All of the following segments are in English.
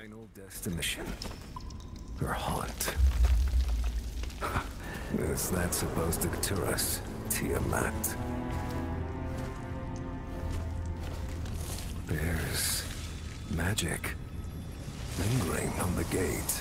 final destination. Her haunt. Is that supposed to deter us, Tiamat? There's magic lingering on the gate.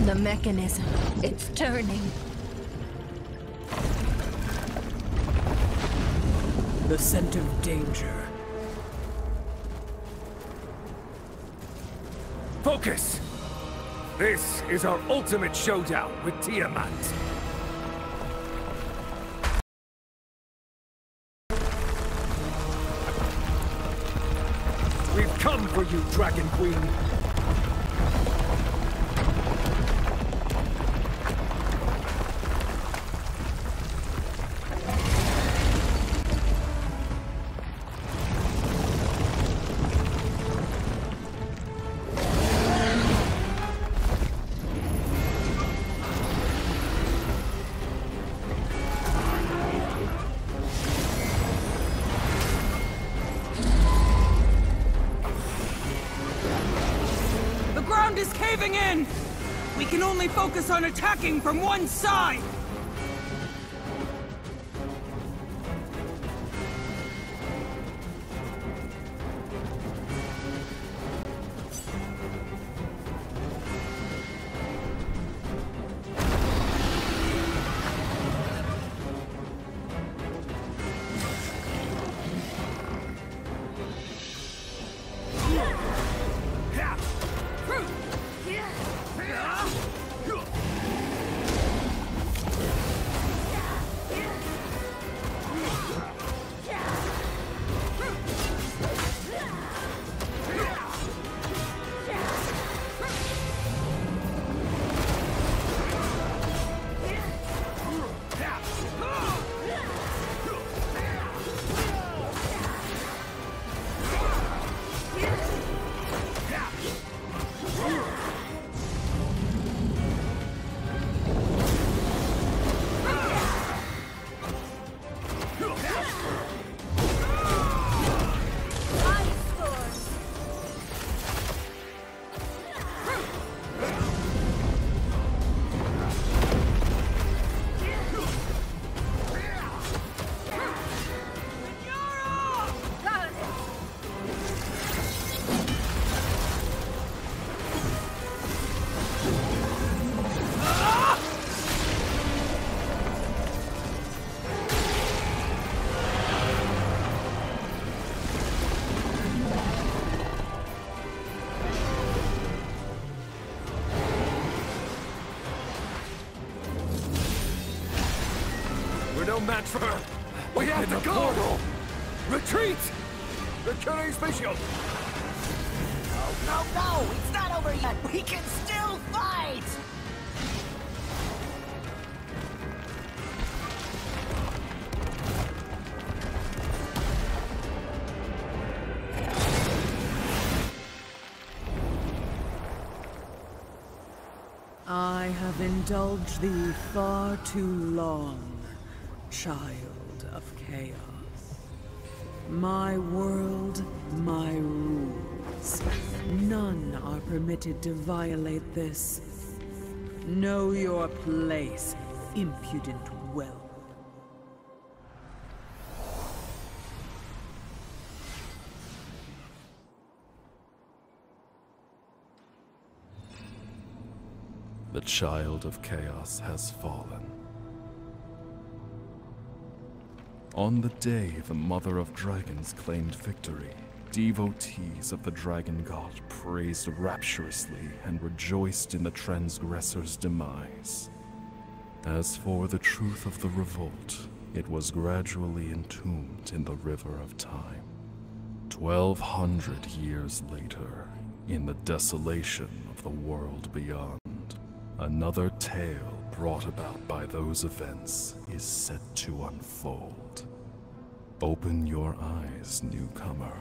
The mechanism, it's turning. The scent of danger. Focus! This is our ultimate showdown with Tiamat. We've come for you, Dragon Queen. Is caving in! We can only focus on attacking from one side! No match for her. We have to go! Portal. Retreat! The killing special! No! It's not over yet! We can still fight! I have indulged thee far too long, child of chaos. My world, my rules. None are permitted to violate this. Know your place, impudent whelp. The child of chaos has fallen. On the day the Mother of Dragons claimed victory, devotees of the Dragon God praised rapturously and rejoiced in the transgressor's demise. As for the truth of the revolt, it was gradually entombed in the river of time. 1,200 years later, in the desolation of the world beyond, another tale brought about by those events is set to unfold. Open your eyes, newcomer.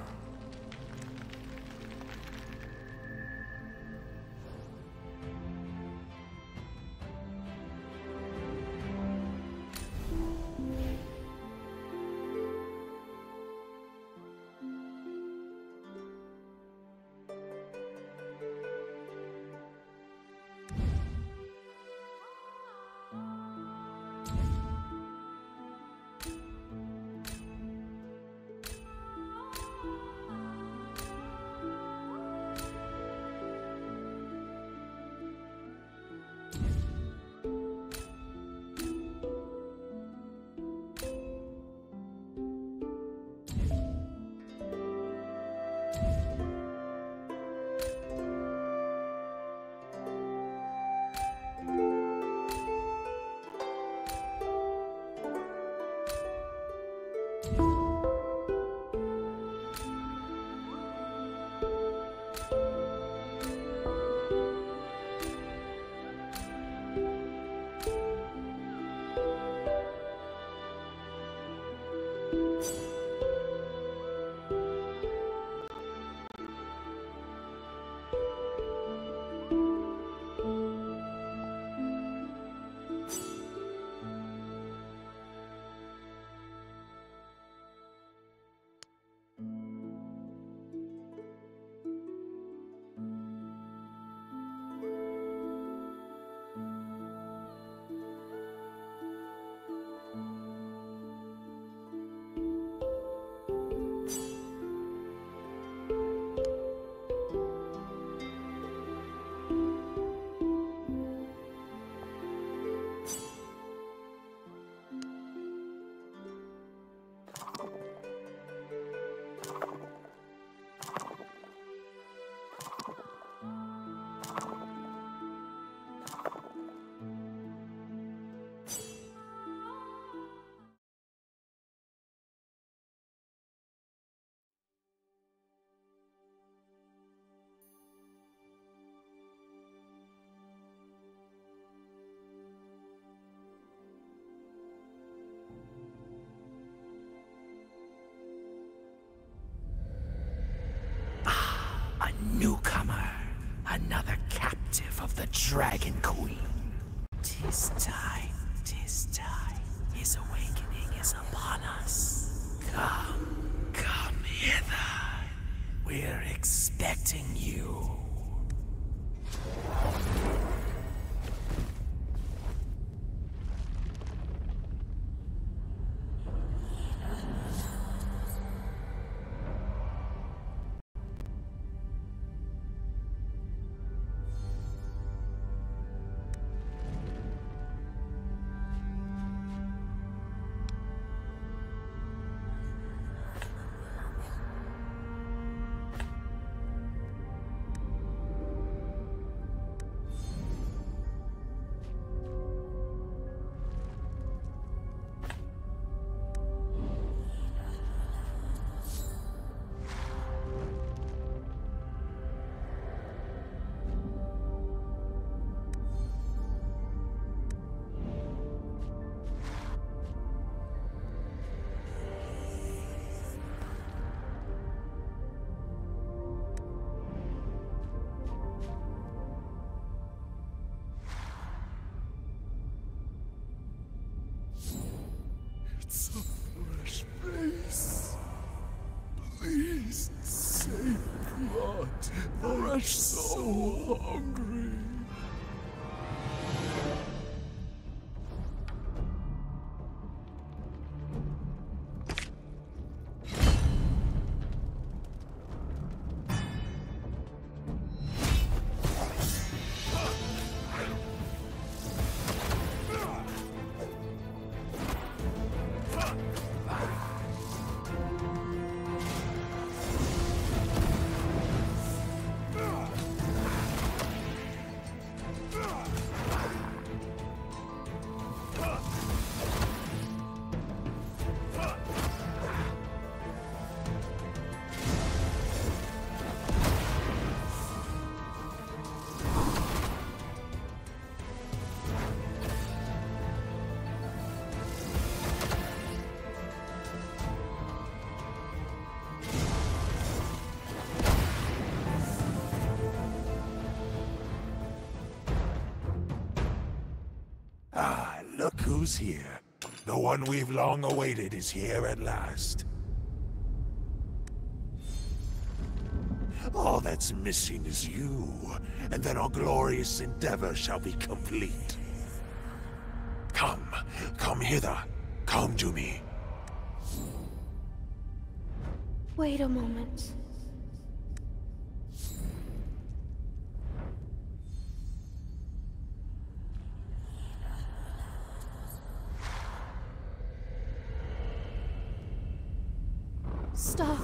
Newcomer, another captive of the Dragon Queen. 'Tis time, 'tis time. His awakening is upon us. Come hither. We're expecting you. It's a fresh face. Please save blood. I'm so hungry. Look who's here. The one we've long awaited is here at last. All that's missing is you, and then our glorious endeavor shall be complete. Come hither. Come to me. Wait a moment. Stop.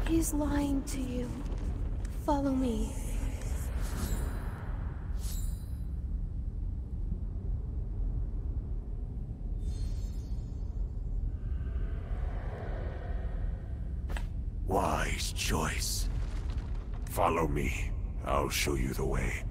He's lying to you. Follow me. Wise choice. Follow me. I'll show you the way.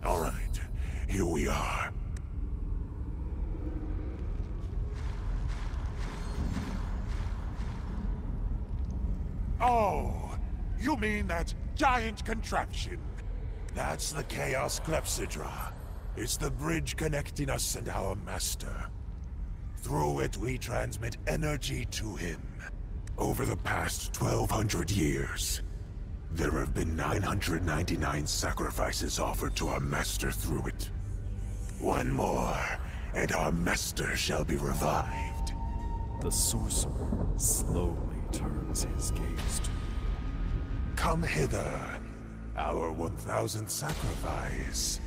All right, here we are. Oh, you mean that giant contraption? That's the Chaos Clepsydra. It's the bridge connecting us and our master. Through it, we transmit energy to him. Over the past 1,200 years, there have been 999 sacrifices offered to our master through it. One more, and our master shall be revived. The sorcerer slowly turns his gaze to you. Come hither. Our 1,000th sacrifice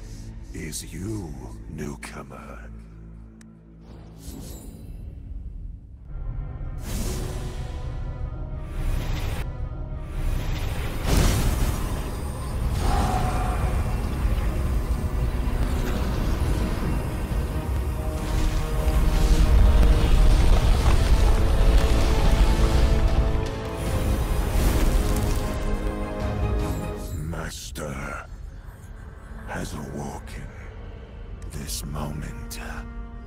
is you, newcomer. Has awoken. This moment,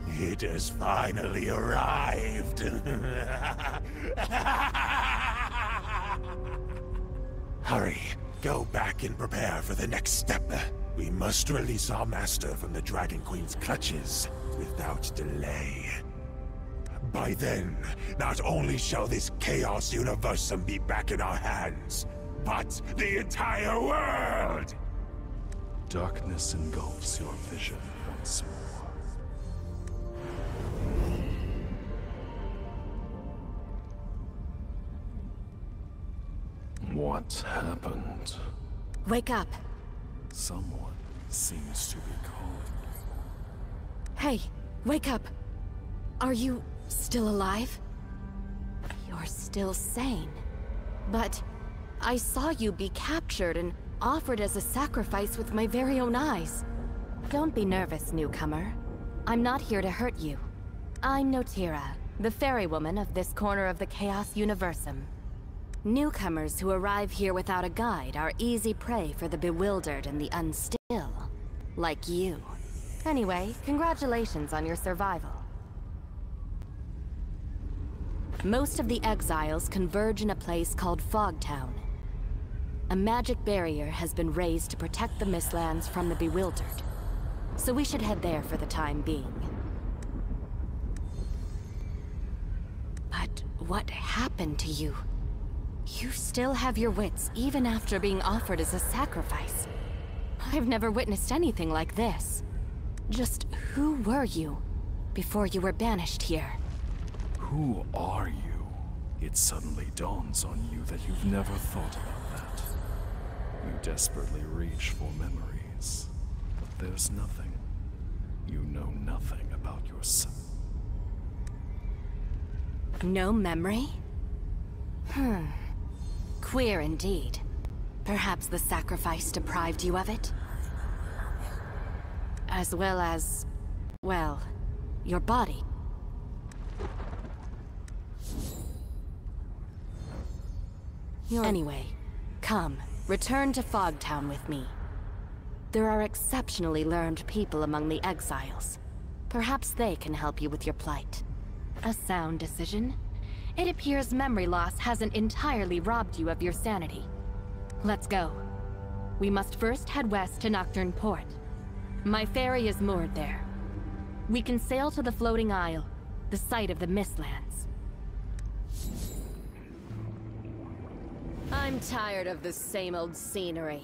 it has finally arrived. Hurry, go back and prepare for the next step. We must release our master from the Dragon Queen's clutches without delay. By then, not only shall this Chaos Universum be back in our hands, but the entire world! Darkness engulfs your vision once more. What happened? Wake up. Someone seems to be calling you. Hey, wake up. Are you still alive? You're still sane. But I saw you be captured and offered as a sacrifice with my very own eyes. Don't be nervous, newcomer. I'm not here to hurt you. I'm Notira, the fairy woman of this corner of the Chaos Universum. Newcomers who arrive here without a guide are easy prey for the bewildered and the unstill. Like you. Anyway, congratulations on your survival. Most of the exiles converge in a place called Fogtown. A magic barrier has been raised to protect the Mistlands from the bewildered. So we should head there for the time being. But what happened to you? You still have your wits even after being offered as a sacrifice. I've never witnessed anything like this. Just who were you before you were banished here? Who are you? It suddenly dawns on you that you've never thought about that. You desperately reach for memories, but there's nothing. You know nothing about yourself. No memory? Queer indeed. Perhaps the sacrifice deprived you of it? As well as, well, your body. Anyway, come, return to Fogtown with me. There are exceptionally learned people among the exiles. Perhaps they can help you with your plight. A sound decision. It appears memory loss hasn't entirely robbed you of your sanity. Let's go. We must first head west to Nocturne Port. My ferry is moored there. We can sail to the Floating Isle, the site of the Mistlands. I'm tired of the same old scenery.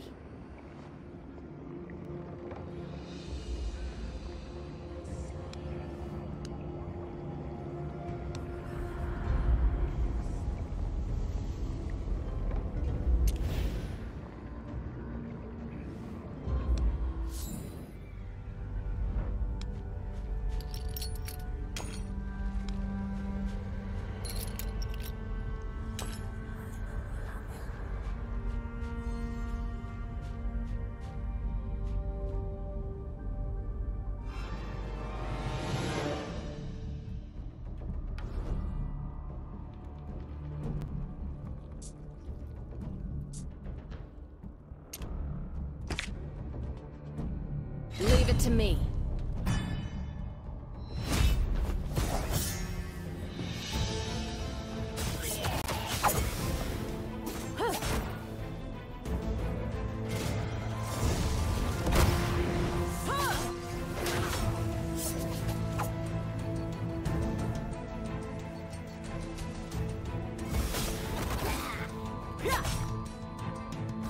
Leave it to me.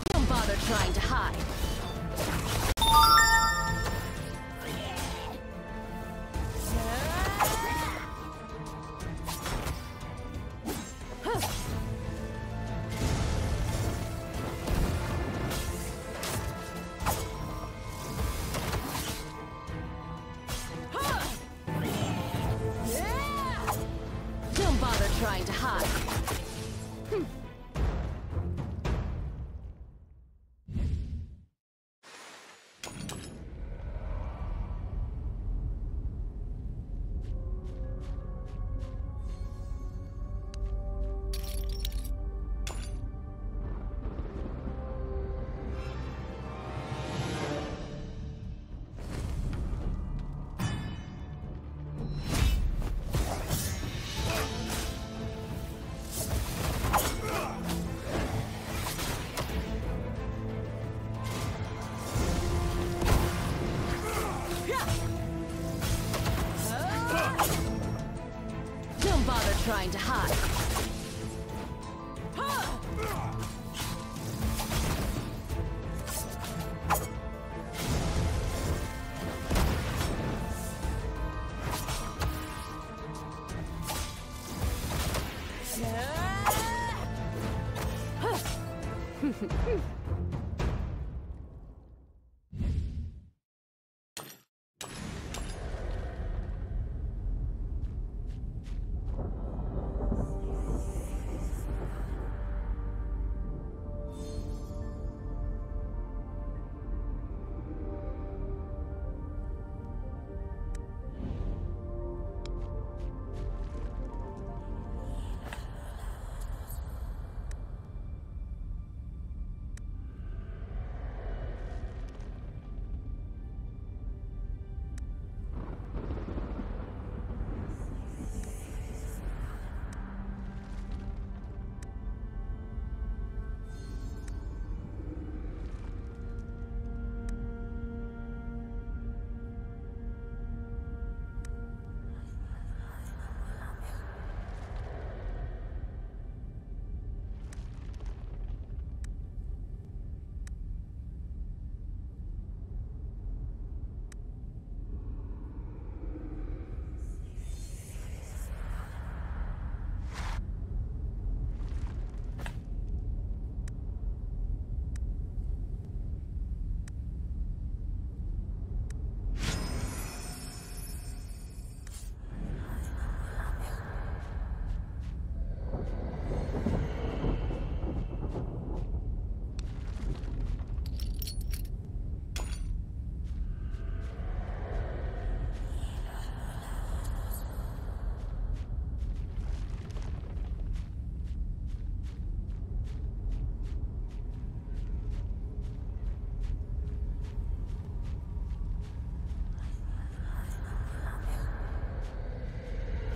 Don't bother trying to hide. Don't bother trying to hide. Don't bother trying to hide.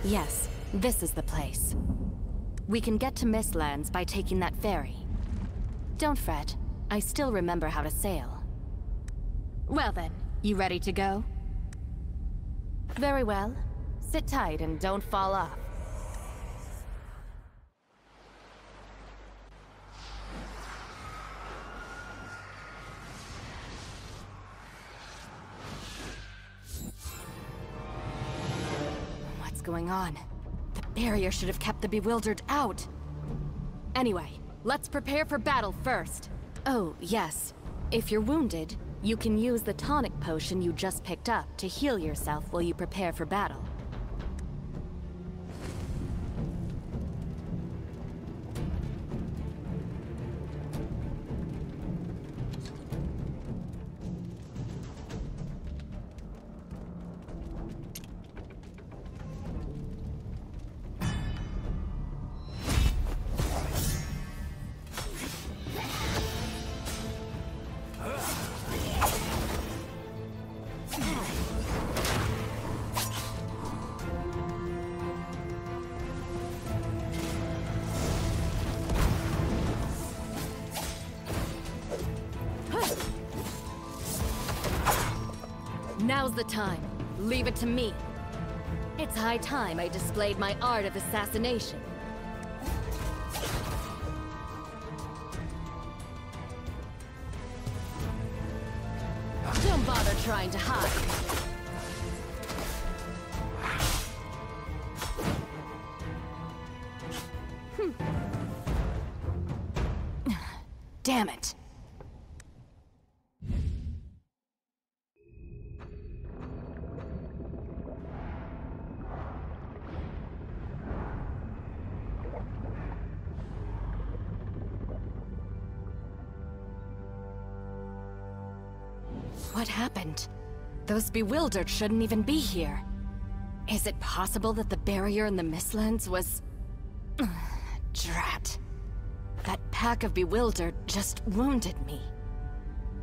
Yes, this is the place. We can get to Mistlands by taking that ferry. Don't fret, I still remember how to sail. Well then, you ready to go? Very well. Sit tight and don't fall off. What's going on? The barrier should have kept the bewildered out. Anyway, let's prepare for battle first. Oh, yes. If you're wounded, you can use the tonic potion you just picked up to heal yourself while you prepare for battle. Now's the time. Leave it to me. It's high time I displayed my art of assassination. Don't bother trying to hide. Damn it. What happened? Those bewildered shouldn't even be here. Is it possible that the barrier in the Mistlands was... Drat. That pack of bewildered just wounded me.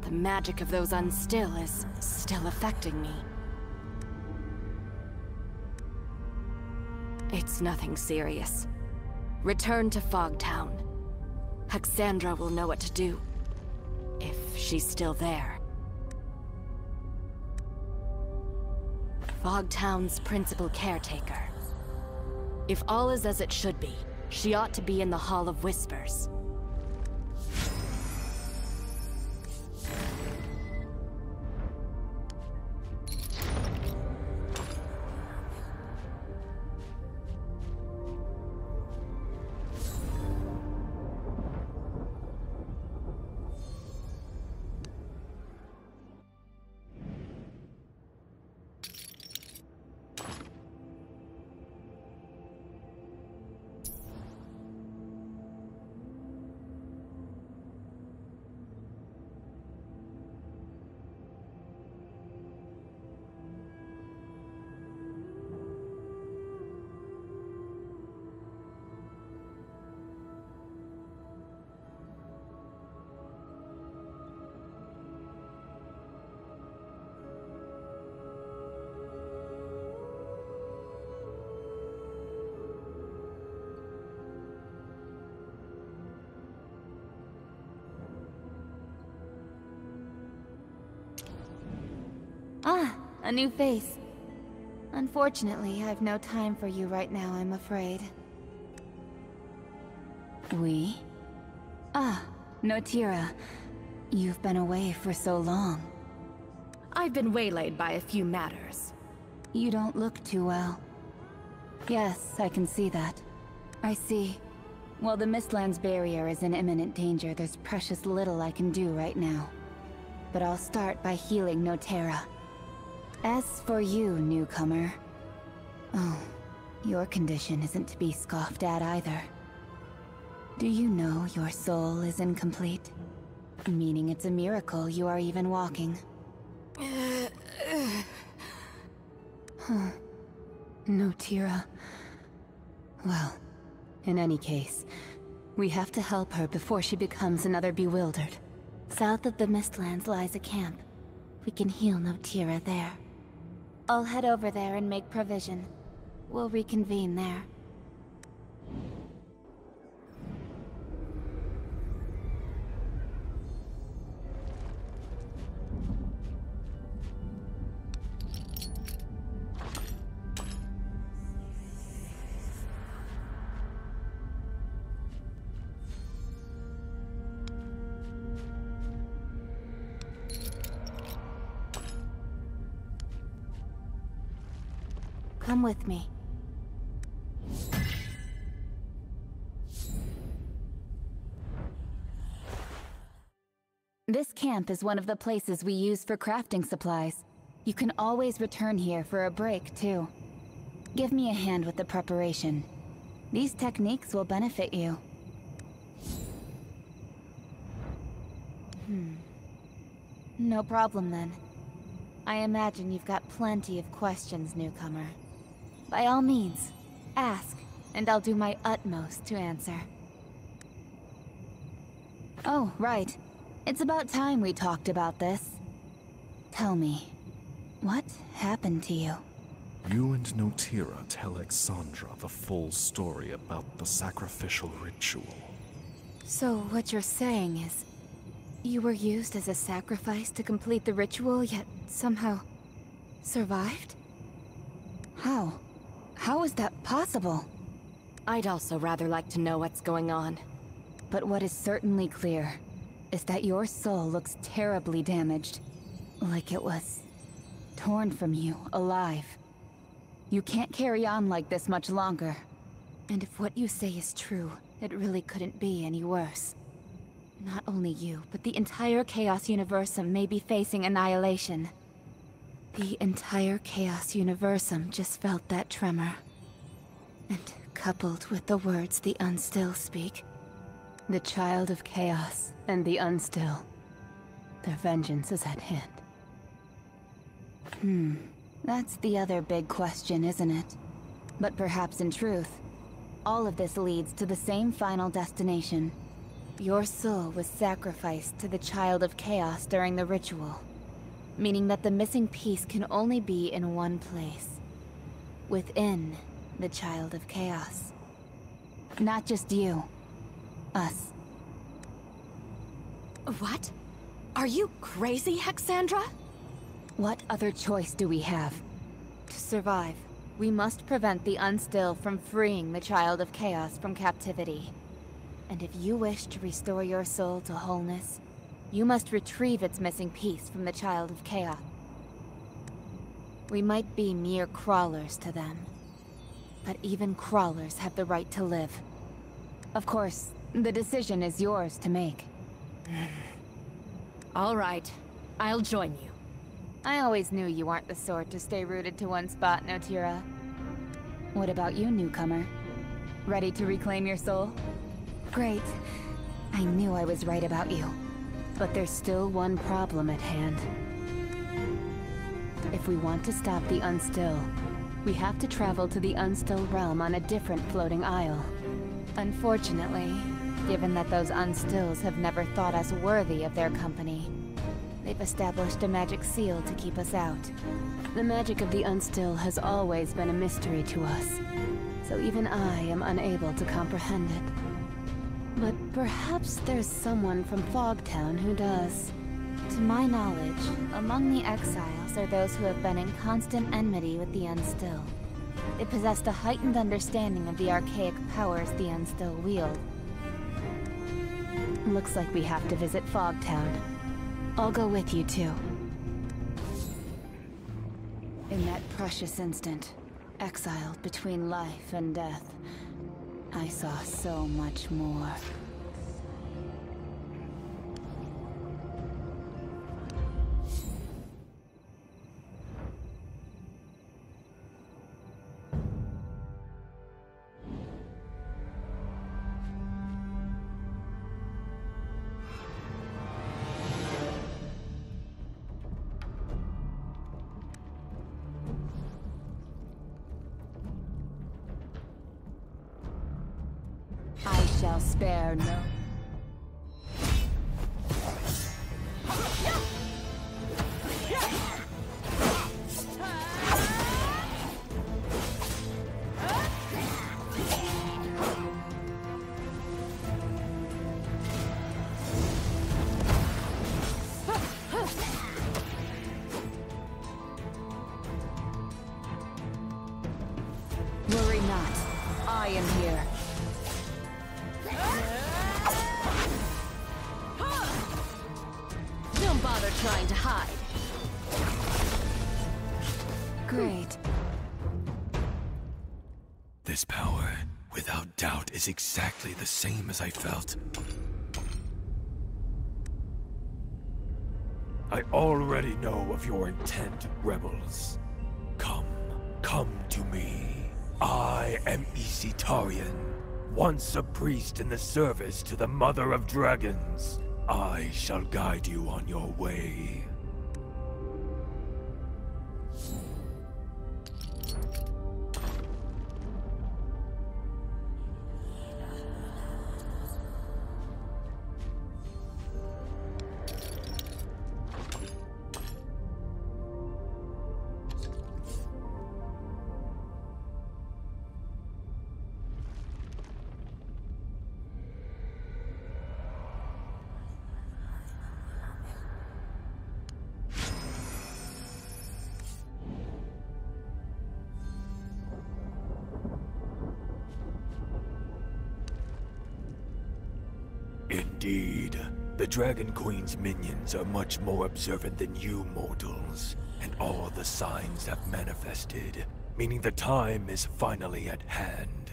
The magic of those unstill is still affecting me. It's nothing serious. Return to Fogtown. Hexandra will know what to do. If she's still there. Fogtown's principal caretaker. If all is as it should be, she ought to be in the Hall of Whispers. Ah, a new face. Unfortunately, I've no time for you right now, I'm afraid. We? Ah, Notira. You've been away for so long. I've been waylaid by a few matters. You don't look too well. Yes, I can see that. I see. While the Mistlands barrier is in imminent danger, there's precious little I can do right now. But I'll start by healing Notera. As for you, newcomer... Oh, your condition isn't to be scoffed at either. Do you know your soul is incomplete? Meaning it's a miracle you are even walking. Huh. Notira. Well, in any case, we have to help her before she becomes another bewildered. South of the Mistlands lies a camp. We can heal Notira there. I'll head over there and make provision. we'll reconvene there. Come with me. This camp is one of the places we use for crafting supplies. You can always return here for a break, too. Give me a hand with the preparation. These techniques will benefit you. No problem, then. I imagine you've got plenty of questions, newcomer. By all means, ask, and I'll do my utmost to answer. Oh, right. It's about time we talked about this. Tell me, what happened to you? You and Notira tell Exandra the full story about the sacrificial ritual. So what you're saying is, you were used as a sacrifice to complete the ritual, yet somehow survived? How? How is that possible? I'd also rather like to know what's going on. But what is certainly clear is that your soul looks terribly damaged. Like it was torn from you, alive. You can't carry on like this much longer. And if what you say is true, it really couldn't be any worse. Not only you, but the entire Chaos Universum may be facing annihilation. The entire Chaos Universum just felt that tremor. And coupled with the words the Unstill speak, the Child of Chaos and the Unstill, their vengeance is at hand. That's the other big question, isn't it? But perhaps in truth, all of this leads to the same final destination. Your soul was sacrificed to the Child of Chaos during the ritual, meaning that the missing piece can only be in one place. Within the Child of Chaos. Not just you. Us. What? Are you crazy, Hexandra? What other choice do we have? To survive, we must prevent the Unstill from freeing the Child of Chaos from captivity. And if you wish to restore your soul to wholeness, you must retrieve its missing piece from the Child of Chaos. We might be mere crawlers to them, but even crawlers have the right to live. Of course, the decision is yours to make. All right, I'll join you. I always knew you aren't the sort to stay rooted to one spot, Notira. What about you, newcomer? Ready to reclaim your soul? Great. I knew I was right about you. But there's still one problem at hand. If we want to stop the Unstill, we have to travel to the Unstill realm on a different floating isle. Unfortunately, given that those Unstills have never thought us worthy of their company, they've established a magic seal to keep us out. The magic of the Unstill has always been a mystery to us, so even I am unable to comprehend it. But perhaps there's someone from Fogtown who does. To my knowledge, among the exiles are those who have been in constant enmity with the Unstill. They possessed a heightened understanding of the archaic powers the Unstill wield. Looks like we have to visit Fogtown. I'll go with you too. In that precious instant, exiled between life and death, I saw so much more. I shall spare no. trying to hide. Great. This power, without doubt, is exactly the same as I felt. I already know of your intent, rebels. Come to me. I am Isitarian, once a priest in the service to the Mother of Dragons. I shall guide you on your way. Indeed. The Dragon Queen's minions are much more observant than you mortals, and all the signs have manifested, meaning the time is finally at hand.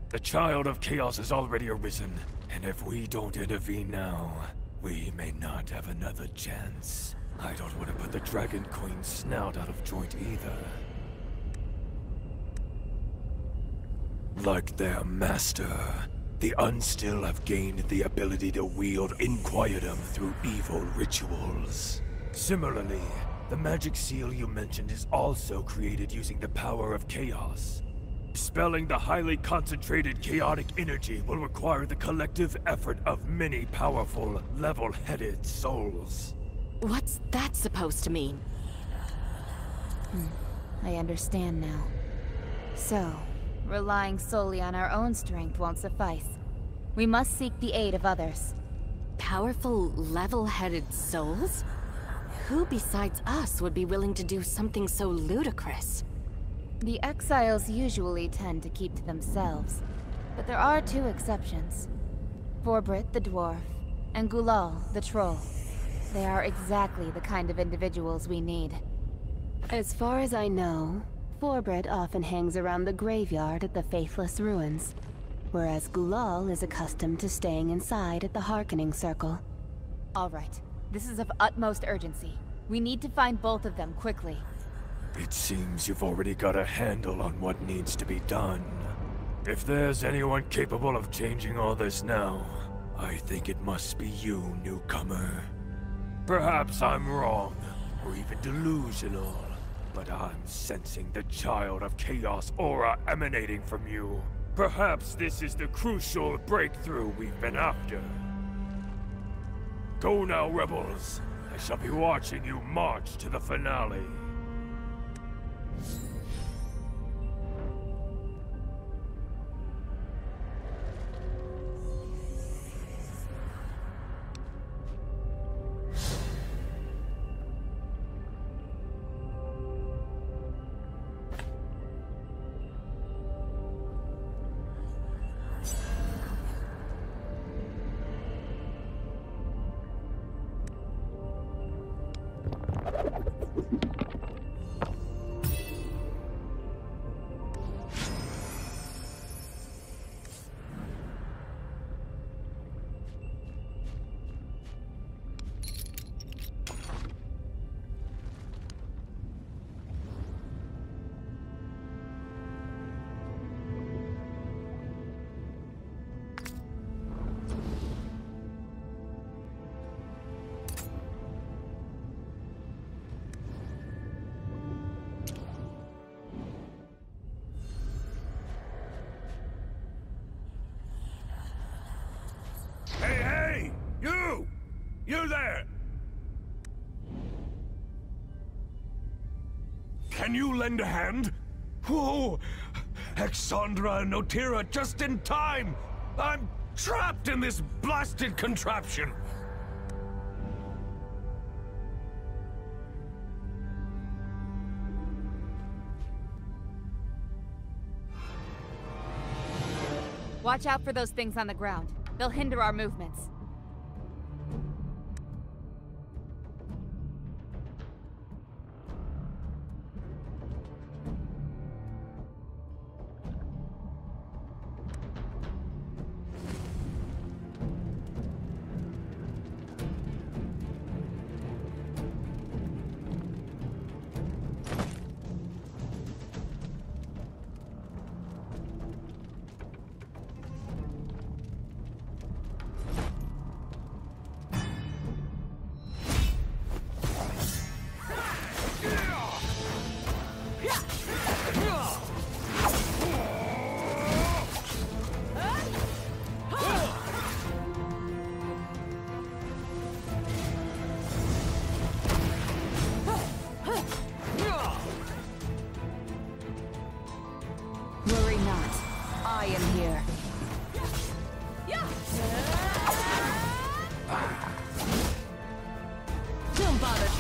The Child of Chaos has already arisen, and if we don't intervene now, we may not have another chance. I don't want to put the Dragon Queen's snout out of joint either. Like their master, the Unstill have gained the ability to wield Inquietum through evil rituals. Similarly, the magic seal you mentioned is also created using the power of chaos. Dispelling the highly concentrated chaotic energy will require the collective effort of many powerful, level-headed souls. What's that supposed to mean? I understand now. So, relying solely on our own strength won't suffice. We must seek the aid of others. Powerful, level-headed souls? Who besides us would be willing to do something so ludicrous? The exiles usually tend to keep to themselves, but there are two exceptions. Forbrit the dwarf, and Gulal the troll. They are exactly the kind of individuals we need. As far as I know, Forbrit often hangs around the graveyard at the Faithless Ruins, whereas Gulal is accustomed to staying inside at the Hearkening Circle. All right. This is of utmost urgency. We need to find both of them quickly. It seems you've already got a handle on what needs to be done. If there's anyone capable of changing all this now, I think it must be you, newcomer. Perhaps I'm wrong, or even delusional, but I'm sensing the Child of Chaos aura emanating from you. Perhaps this is the crucial breakthrough we've been after. Go now, rebels. I shall be watching you march to the finale. Hey! You there! Can you lend a hand? Whoa! Exandra and Notira just in time! I'm trapped in this blasted contraption! Watch out for those things on the ground. They'll hinder our movements.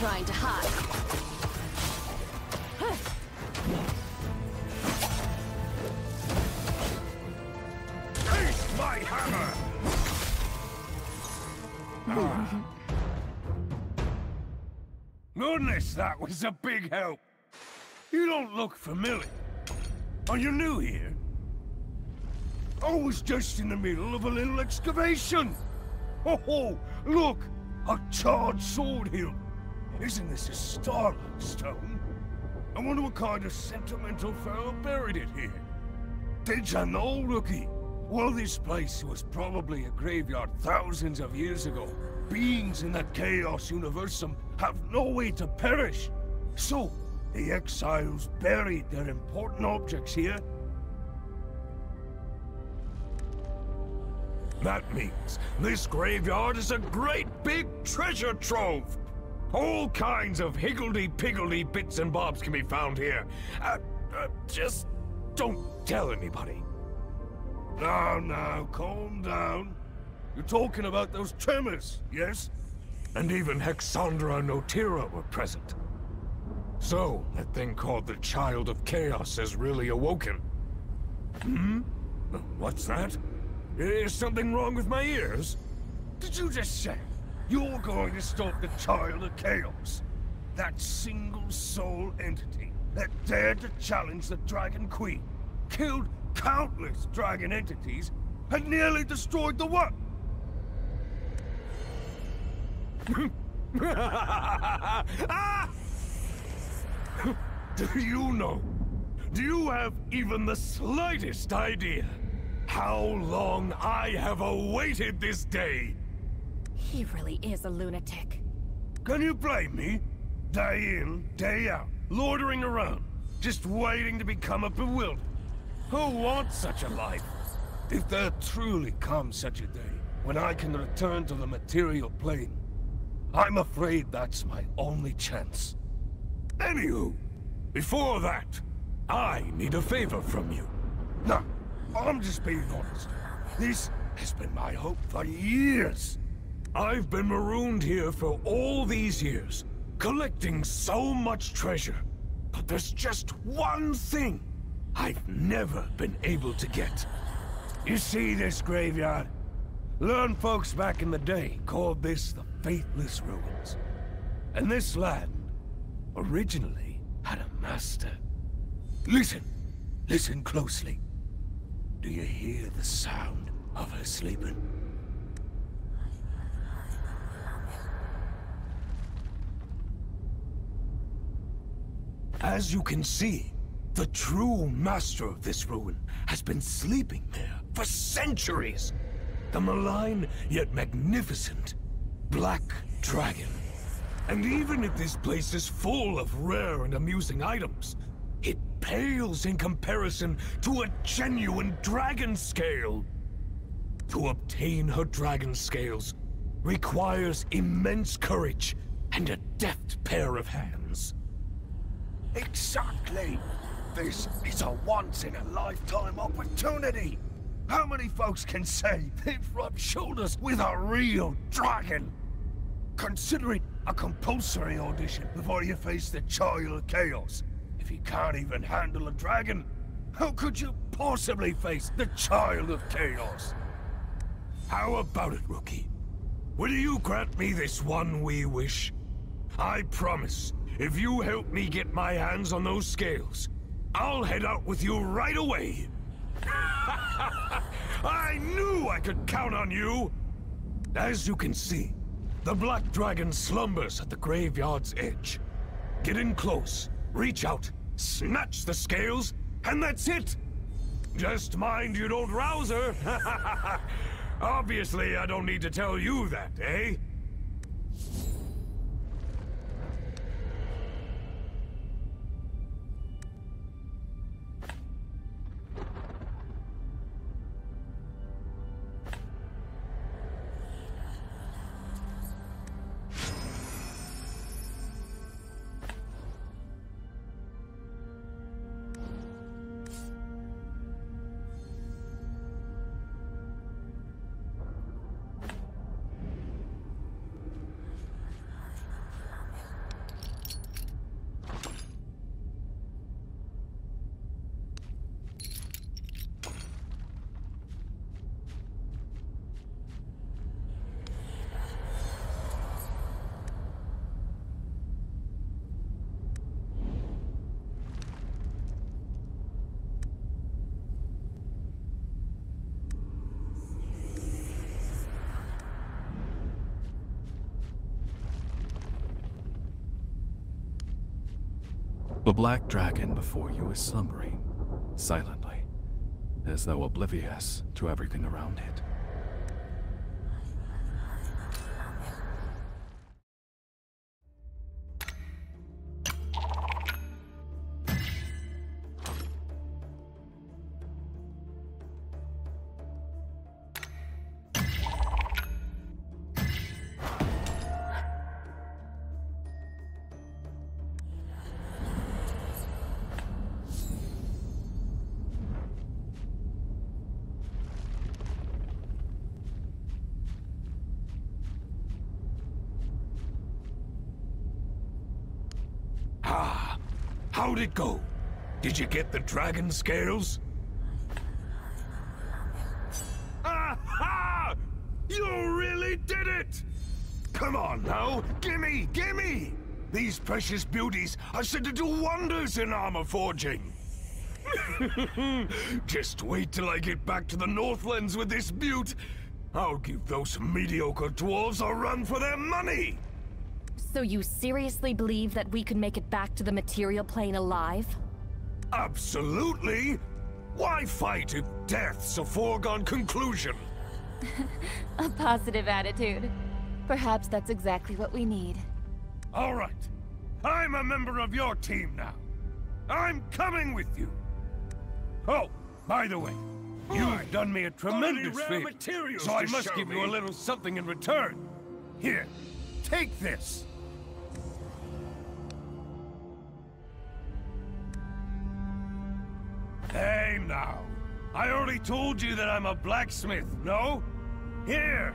trying to hide. Face my hammer! Goodness, that was a big help. You don't look familiar. Are you new here? I was just in the middle of a little excavation. Oh, look! A charred sword hilt. Isn't this a startling stone? I wonder what kind of sentimental fellow buried it here. Did you know, rookie? Well, this place was probably a graveyard thousands of years ago. Beings in that Chaos Universum have no way to perish. So, the exiles buried their important objects here. That means this graveyard is a great big treasure trove. All kinds of higgledy-piggledy bits and bobs can be found here. Just don't tell anybody. Now, calm down. You're talking about those tremors, yes? And even Hexandra and Otira were present. So, that thing called the Child of Chaos has really awoken. What's that? Is something wrong with my ears? Did you just say you're going to stop the Child of Chaos? That single-soul entity that dared to challenge the Dragon Queen, killed countless dragon entities, and nearly destroyed the world? Do you know? Do you have even the slightest idea how long I have awaited this day? He really is a lunatic. Can you blame me? Day in, day out, loitering around, just waiting to become a bewildered. Who wants such a life? If there truly comes such a day, when I can return to the material plane, I'm afraid that's my only chance. Anywho, before that, I need a favor from you. No, I'm just being honest. This has been my hope for years. I've been marooned here for all these years, collecting so much treasure. But there's just one thing I've never been able to get. You see this graveyard? Learned folks back in the day called this the Faithless Ruins. And this land originally had a master. Listen closely. Do you hear the sound of her sleeping? As you can see, the true master of this ruin has been sleeping there for centuries. The malign yet magnificent Black Dragon. And even if this place is full of rare and amusing items, it pales in comparison to a genuine dragon scale. To obtain her dragon scales requires immense courage and a deft pair of hands. Exactly! This is a once-in-a-lifetime opportunity! How many folks can say they've rubbed shoulders with a real dragon? Consider it a compulsory audition before you face the Child of Chaos. If you can't even handle a dragon, how could you possibly face the Child of Chaos? How about it, rookie? Will you grant me this one wee wish? I promise, if you help me get my hands on those scales, I'll head out with you right away. I knew I could count on you! As you can see, the Black Dragon slumbers at the graveyard's edge. Get in close, reach out, snatch the scales, and that's it! Just mind you don't rouse her! Obviously, I don't need to tell you that, eh? The black dragon before you is slumbering, silently, as though oblivious to everything around it. How'd it go? Did you get the dragon scales? Aha! You really did it! Come on now, gimme, gimme! These precious beauties are said to do wonders in armor forging. Just wait till I get back to the Northlands with this beaut. I'll give those mediocre dwarves a run for their money! So you seriously believe that we could make it back to the material plane alive? Absolutely! Why fight if death's a foregone conclusion? A positive attitude. Perhaps that's exactly what we need. All right. I'm a member of your team now. I'm coming with you. Oh, by the way, you've done me a tremendous favor, so I must give you a little something in return. Here, take this. Hey now, I already told you that I'm a blacksmith, no? Here,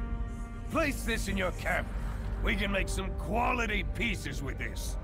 place this in your cabinet. We can make some quality pieces with this.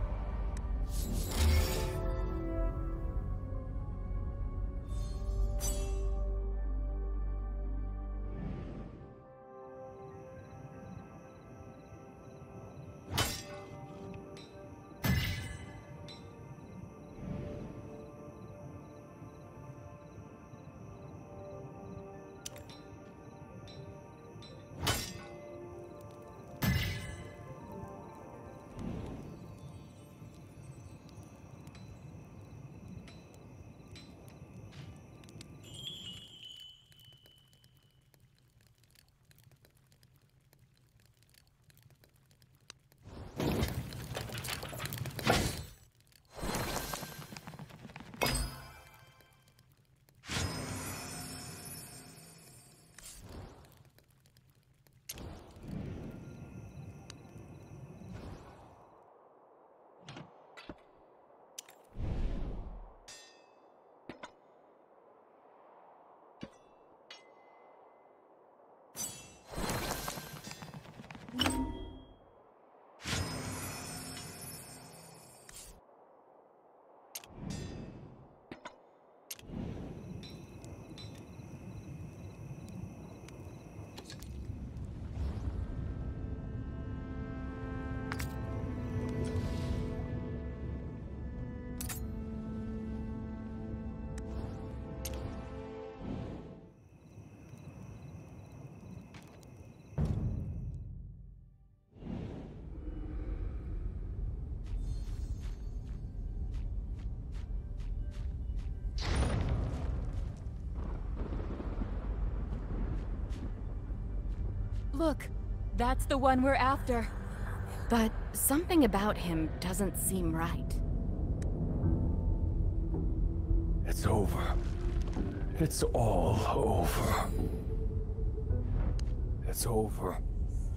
Look, that's the one we're after. But something about him doesn't seem right. It's over. It's all over. It's over.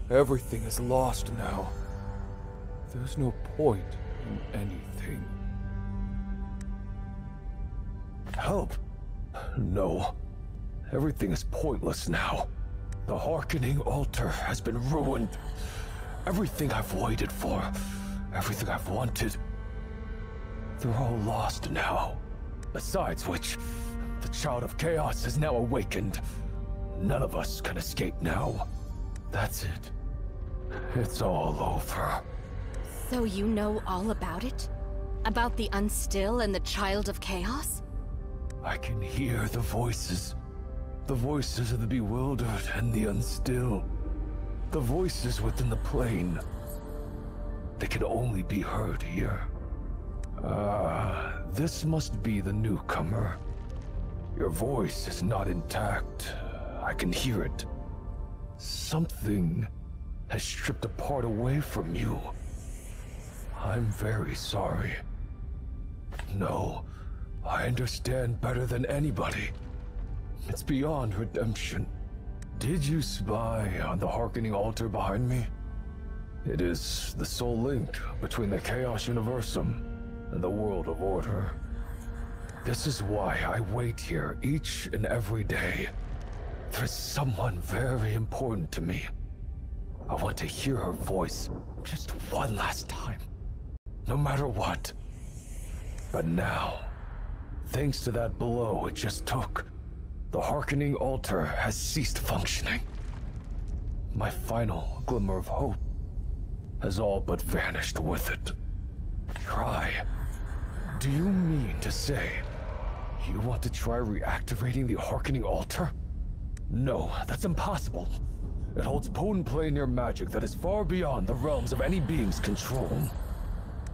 Everything is lost now. There's no point in anything. Help? No. Everything is pointless now. The Hearkening Altar has been ruined. Everything I've waited for, everything I've wanted, they're all lost now. Besides which, the Child of Chaos is now awakened. None of us can escape now. That's it. It's all over. So you know all about it? About the Unstill and the Child of Chaos? I can hear the voices. The voices of the bewildered and the unstill. The voices within the plane. They can only be heard here. This must be the newcomer. Your voice is not intact. I can hear it. Something has stripped a part away from you. I'm very sorry. No, I understand better than anybody. It's beyond redemption. Did you spy on the Harkening Altar behind me? It is the sole link between the Chaos Universum and the world of order. This is why I wait here each and every day. There's someone very important to me. I want to hear her voice just one last time, no matter what. But now, thanks to that blow it just took, the Harkening Altar has ceased functioning. My final glimmer of hope has all but vanished with it. Try? Do you mean to say you want to try reactivating the Harkening Altar? No, that's impossible. It holds potent planar magic that is far beyond the realms of any being's control.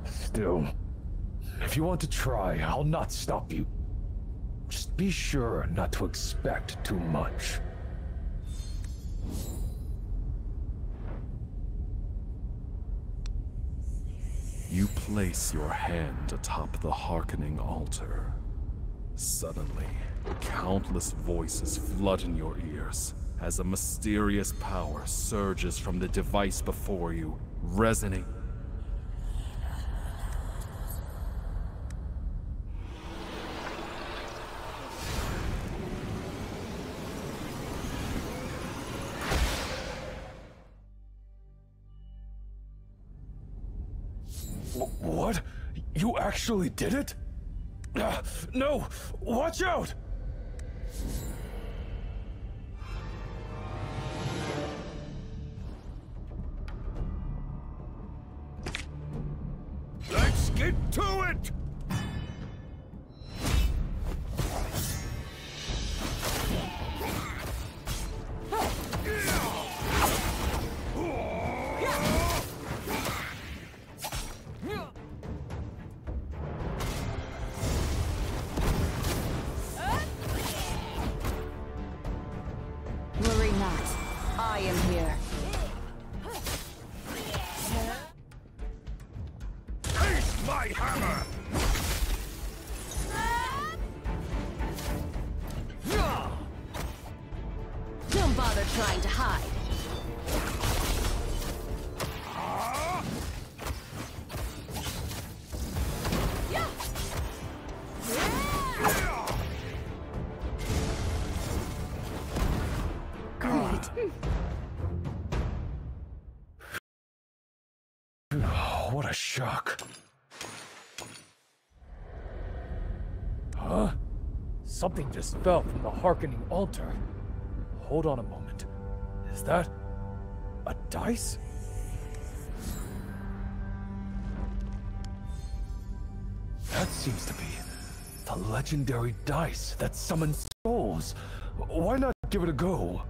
Still, if you want to try, I'll not stop you. Just be sure not to expect too much. You place your hand atop the Harkening Altar. Suddenly, countless voices flood in your ears as a mysterious power surges from the device before you, resonating. What? You actually did it? No! Watch out! Let's get to it! Worry not. I am here. Taste my hammer! Don't bother trying to hide. What a shock. Huh? Something just fell from the Harkening Altar. Hold on a moment. Is that a dice? That seems to be the legendary dice that summons souls. Why not give it a go?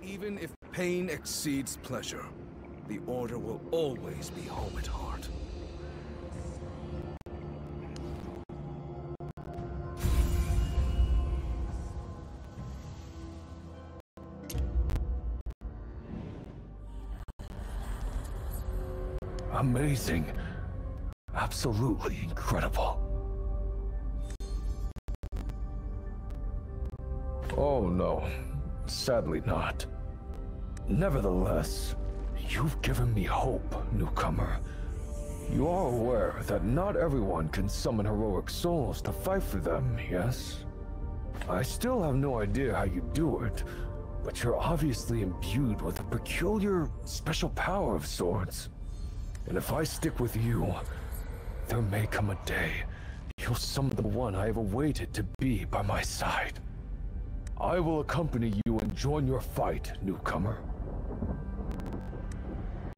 Even if pain exceeds pleasure, the Order will always be home at heart. Amazing. Absolutely incredible. Oh no, sadly not. Nevertheless, you've given me hope, newcomer. You are aware that not everyone can summon heroic souls to fight for them, yes? I still have no idea how you do it, but you're obviously imbued with a peculiar, special power of sorts. And if I stick with you, there may come a day you'll summon the one I have awaited to be by my side. I will accompany you and join your fight, newcomer.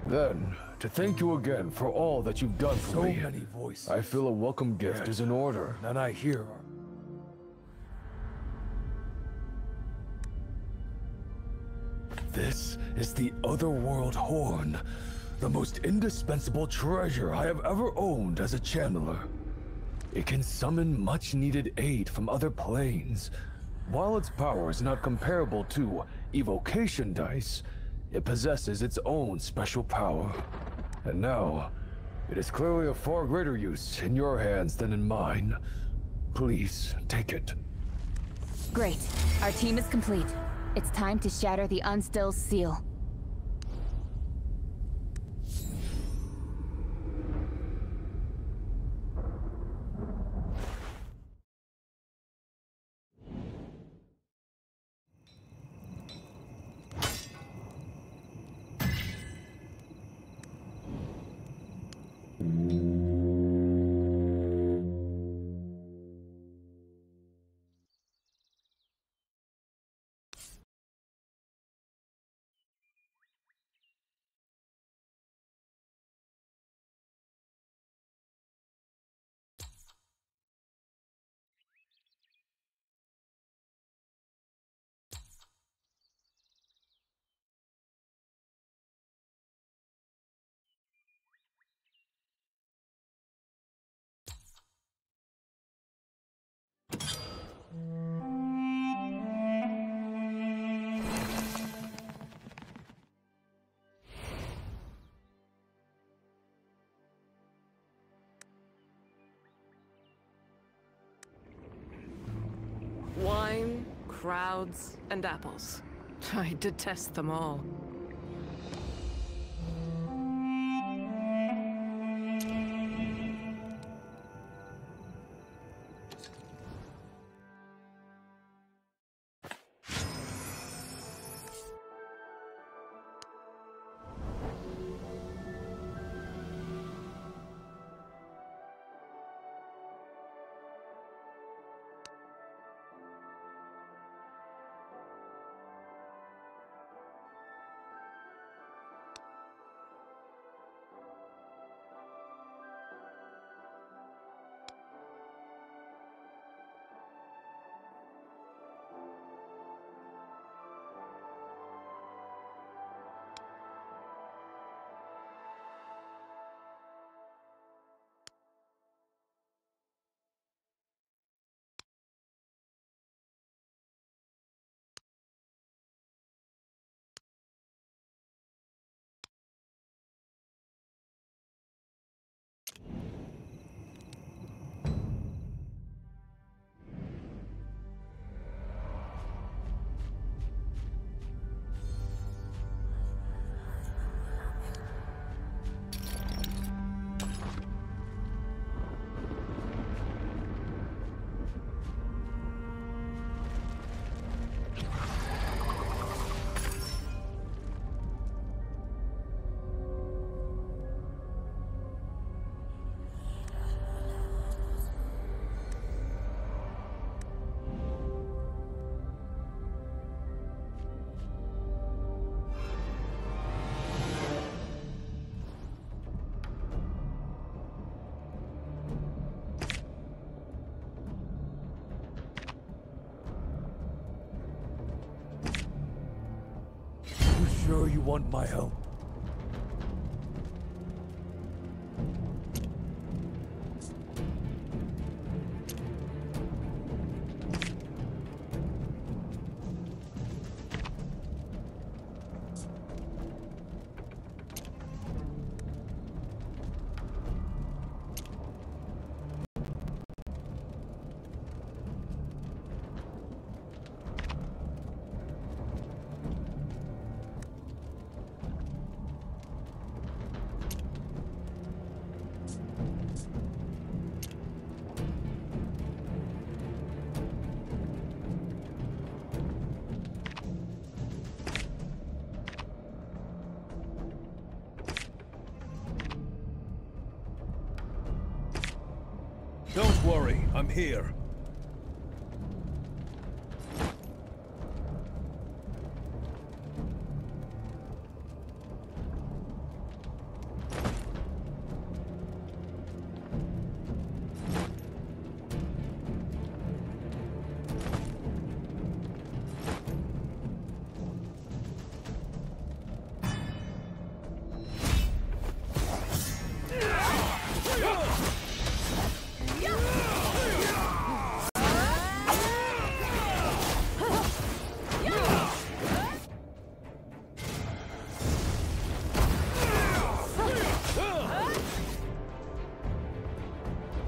Then, to thank you again for all that you've done for me, many voices. I feel a welcome gift is in order, and I hear. This is the Otherworld Horn, the most indispensable treasure I have ever owned as a channeler. It can summon much-needed aid from other planes. While its power is not comparable to evocation dice, it possesses its own special power. And now, it is clearly of far greater use in your hands than in mine. Please, take it. Great. Our team is complete. It's time to shatter the Unstill's seal. Wine, crowds, and apples. I detest them all. Sure you want my help? Don't worry, I'm here.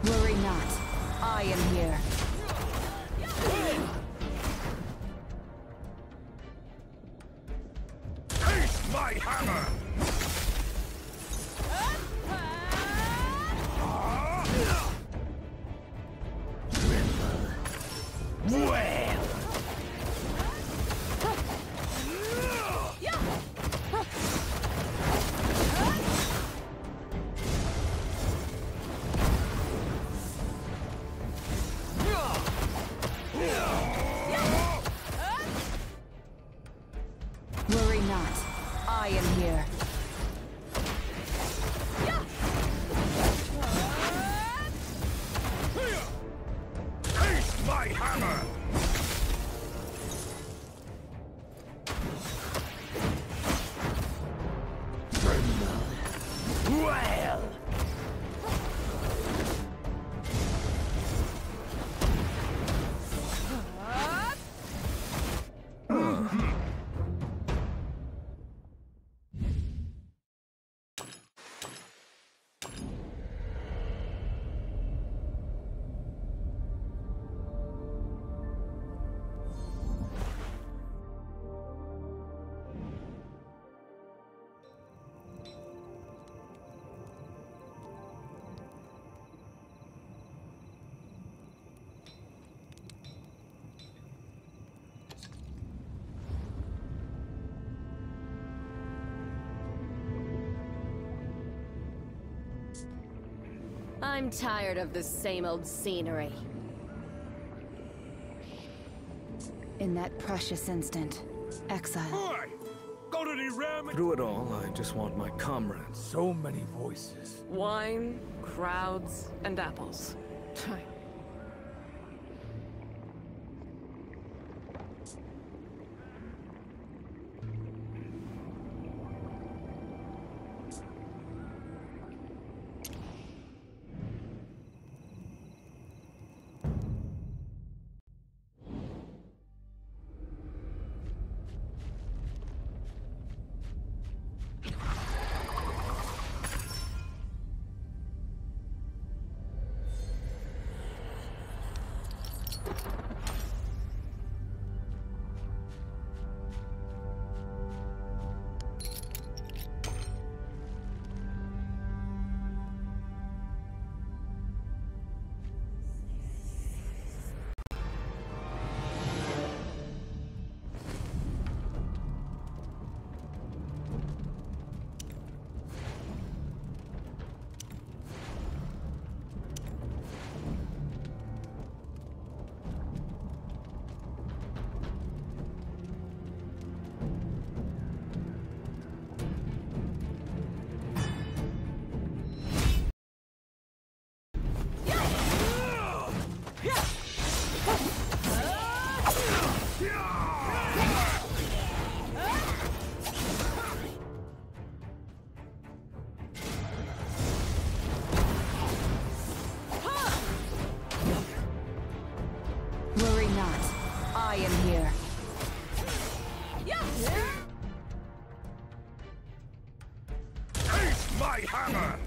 Worry not. I am here. Taste my hammer! Well! Worry not. I am here. Taste my hammer! Well! I'm tired of this same old scenery. In that precious instant, exile. Boy! Got any ramen? Through it all, I just want my comrades. So many voices. Wine, crowds, and apples. Worry not. I am here. Taste my hammer!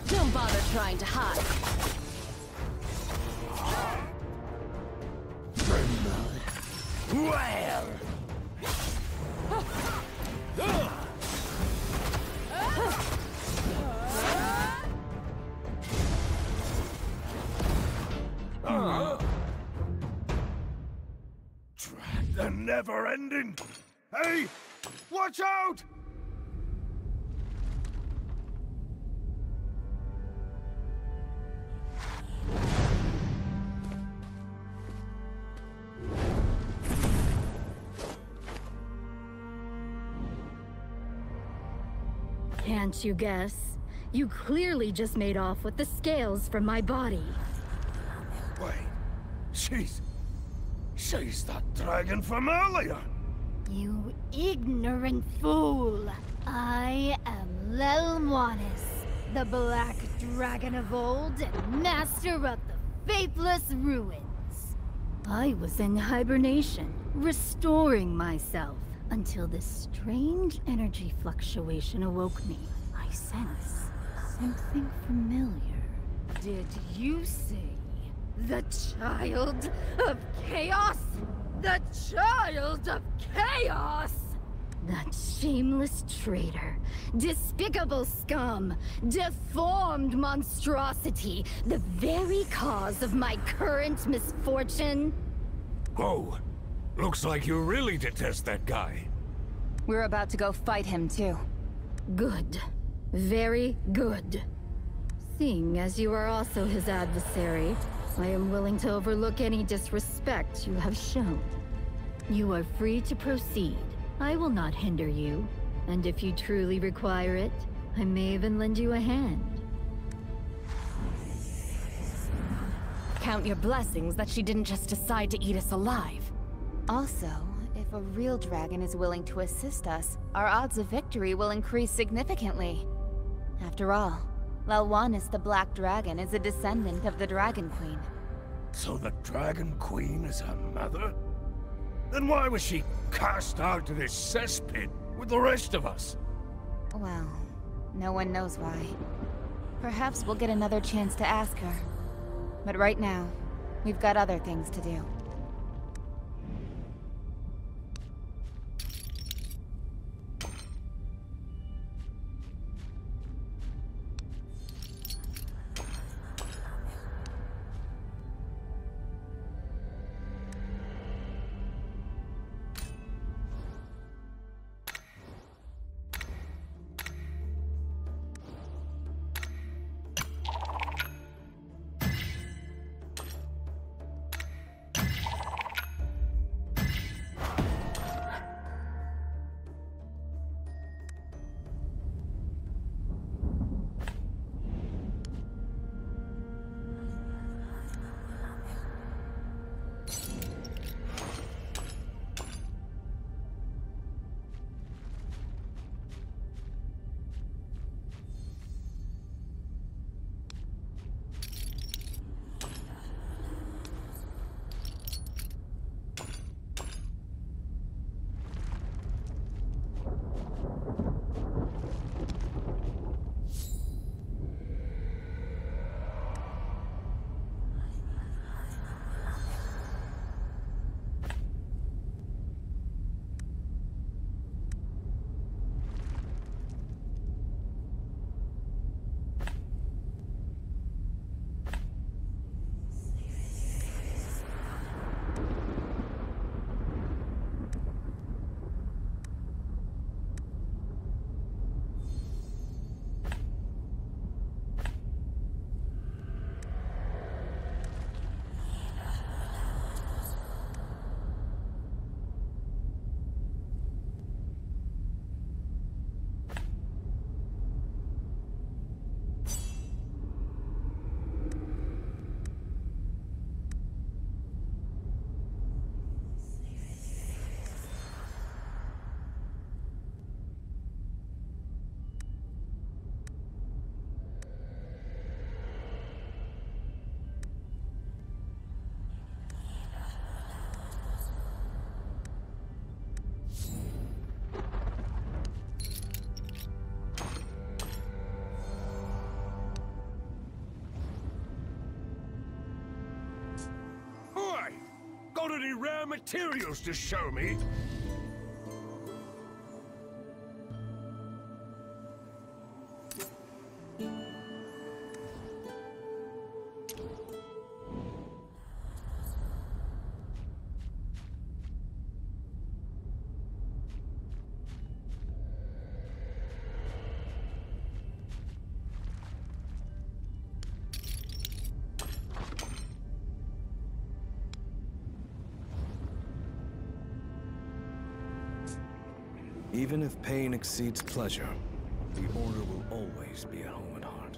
Don't bother trying to hide. Well! The never ending! Hey! Watch out! Can't you guess? You clearly just made off with the scales from my body. Wait, she's that dragon from earlier! You ignorant fool! I am Lelwanis, the Black Dragon of old and master of the faithless ruins. I was in hibernation, restoring myself, until this strange energy fluctuation awoke me. I sense something familiar. Did you see the Child of Chaos? The Child of Chaos! That shameless traitor, despicable scum, deformed monstrosity, the very cause of my current misfortune. Oh, looks like you really detest that guy. We're about to go fight him, too. Good. Very good. Seeing as you are also his adversary, I am willing to overlook any disrespect you have shown. You are free to proceed. I will not hinder you, and if you truly require it, I may even lend you a hand. Count your blessings that she didn't just decide to eat us alive. Also, if a real dragon is willing to assist us, our odds of victory will increase significantly. After all, Lelwanis the Black Dragon is a descendant of the Dragon Queen. So the Dragon Queen is her mother? Then why was she cast out to this cesspit with the rest of us? Well, no one knows why. Perhaps we'll get another chance to ask her. But right now, we've got other things to do. Got any rare materials to show me? Even if pain exceeds pleasure, The Order will always be at home at heart.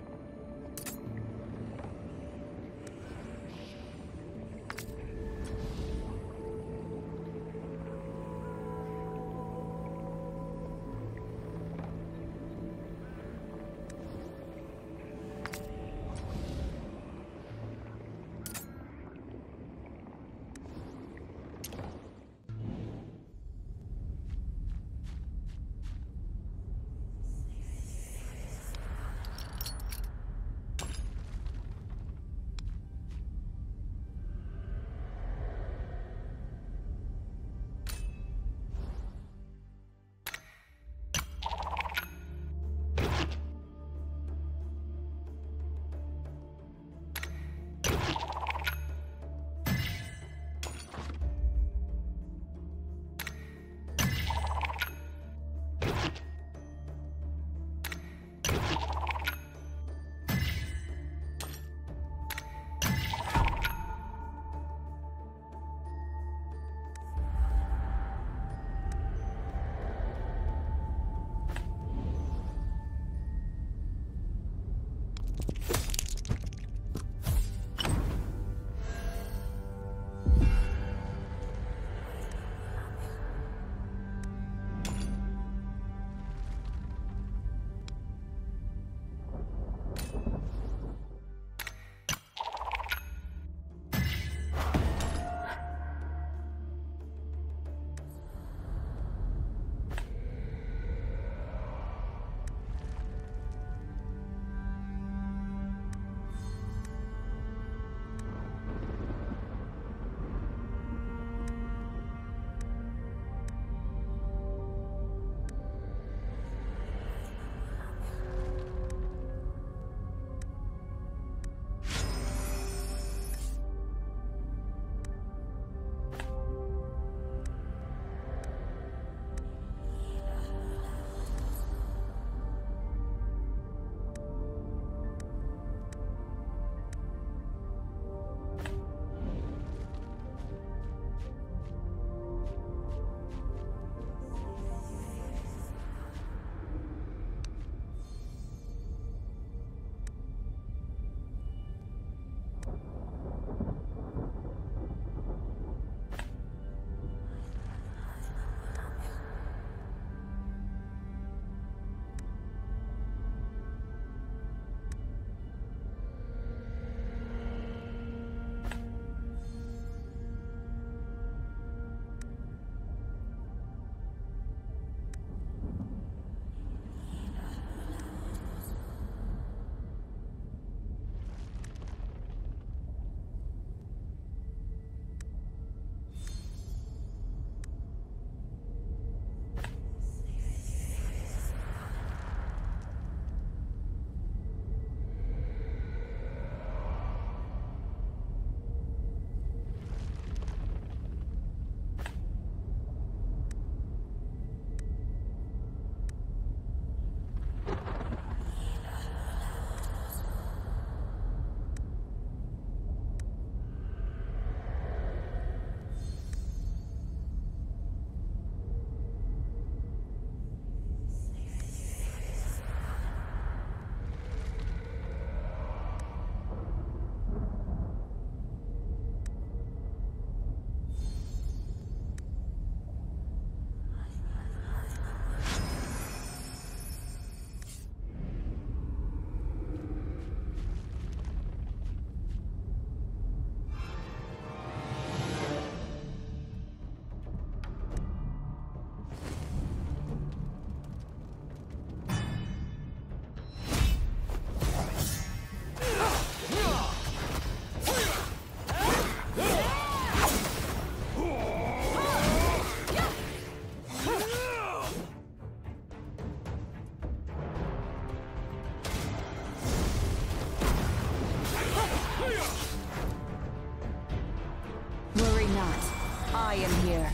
I am here.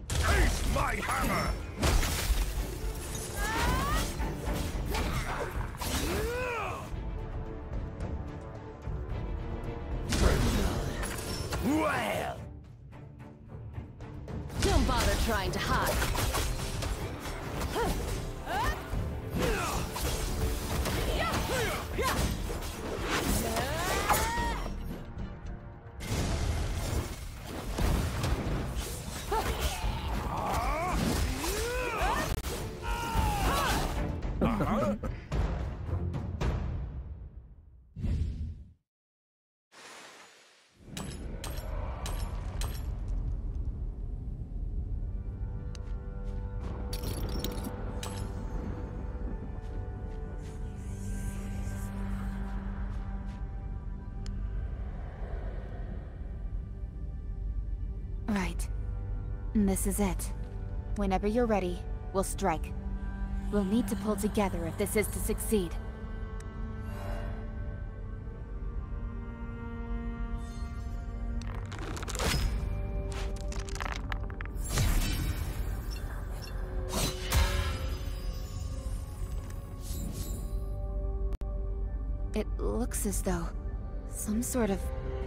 Face my hammer! Well! Don't bother trying to hide. Right. This is it. Whenever you're ready, we'll strike. We'll need to pull together if this is to succeed. It looks as though some sort of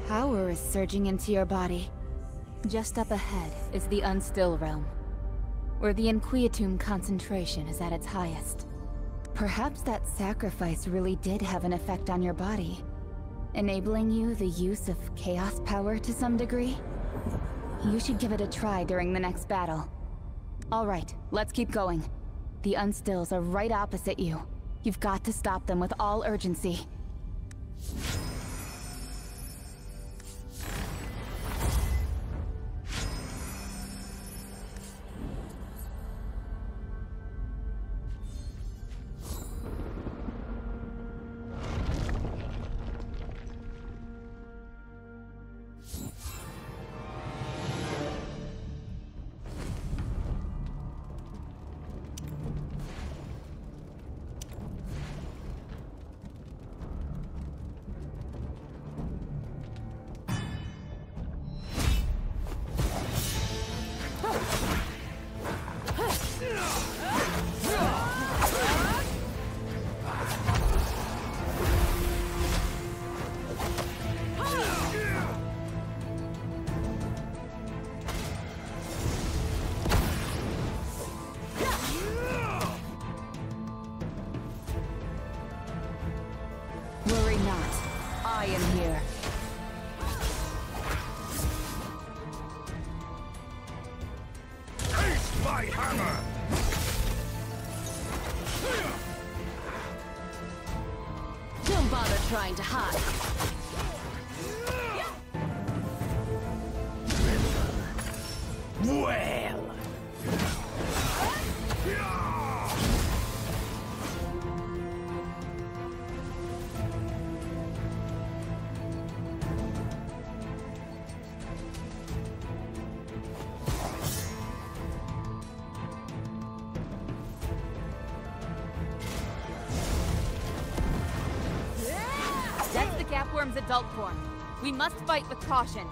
power is surging into your body. Just up ahead is the Unstill Realm, where the Inquietum concentration is at its highest. Perhaps that sacrifice really did have an effect on your body, enabling you the use of chaos power to some degree? You should give it a try during the next battle. Alright, let's keep going. The Unstills are right opposite you. You've got to stop them with all urgency. Worry not. I am here. Taste my hammer! Don't bother trying to hide. Well! That's the Gapworm's adult form. We must fight with caution.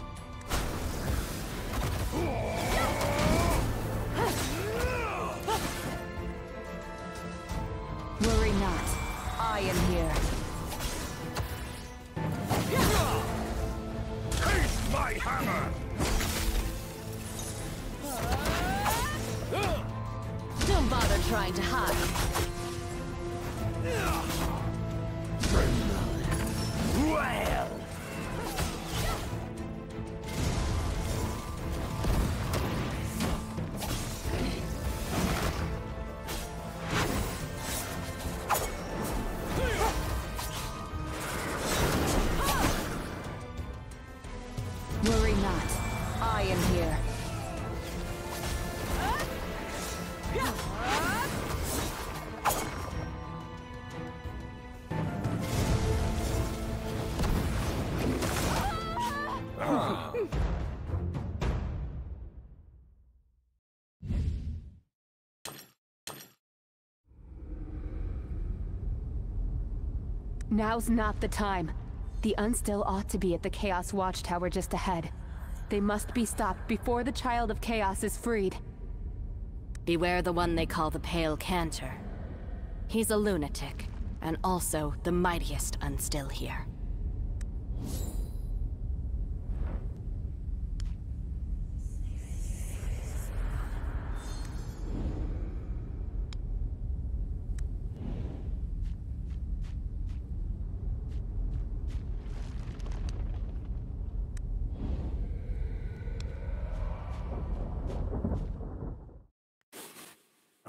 Worry not. I am here. Taste my hammer! Don't bother trying to hide. Well! Worry not. I am here. Now's not the time. The Unstill ought to be at the Chaos Watchtower just ahead. They must be stopped before the Child of Chaos is freed. Beware the one they call the Pale Cantor. He's a lunatic, and also the mightiest Unstill here.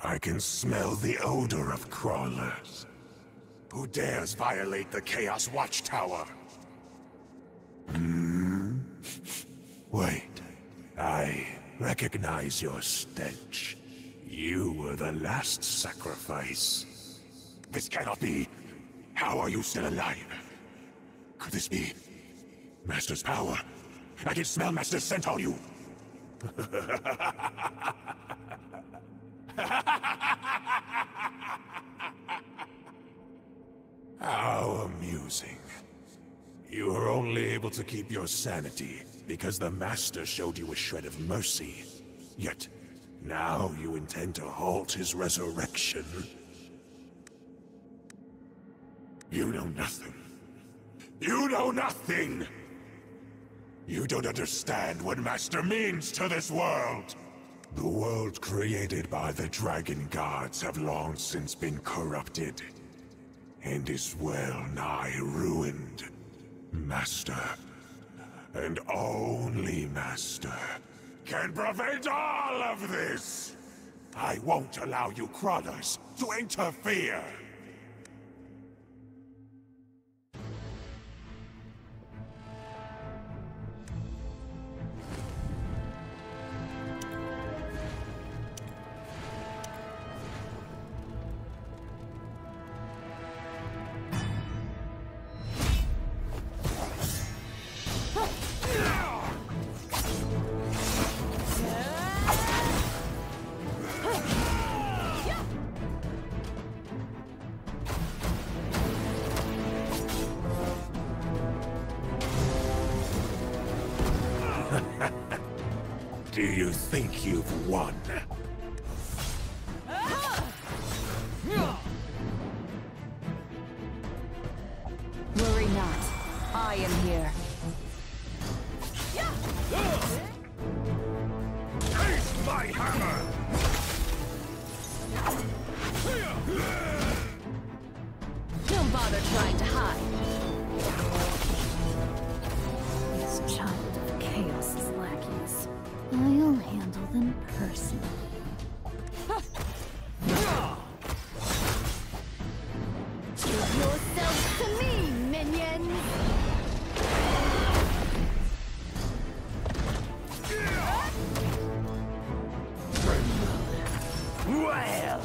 I can smell the odor of crawlers. Who dares violate the Chaos Watchtower? Wait. I recognize your stench. You were the last sacrifice. This cannot be. How are you still alive? Could this be Master's power? I can smell Master's scent on you. How amusing. You were only able to keep your sanity because the Master showed you a shred of mercy. Yet, now you intend to halt his resurrection. You know nothing. You know nothing! You don't understand what Master means to this world! The world created by the Dragon Gods have long since been corrupted, and is well nigh ruined. Master, and only Master, can prevent all of this! I won't allow you crawlers to interfere! Do you think you've won? Worry not. I am here. Taste my hammer! Don't bother trying to hide. This child of Chaos's lackeys. I'll handle them personally. Give yourselves to me, minions! Well!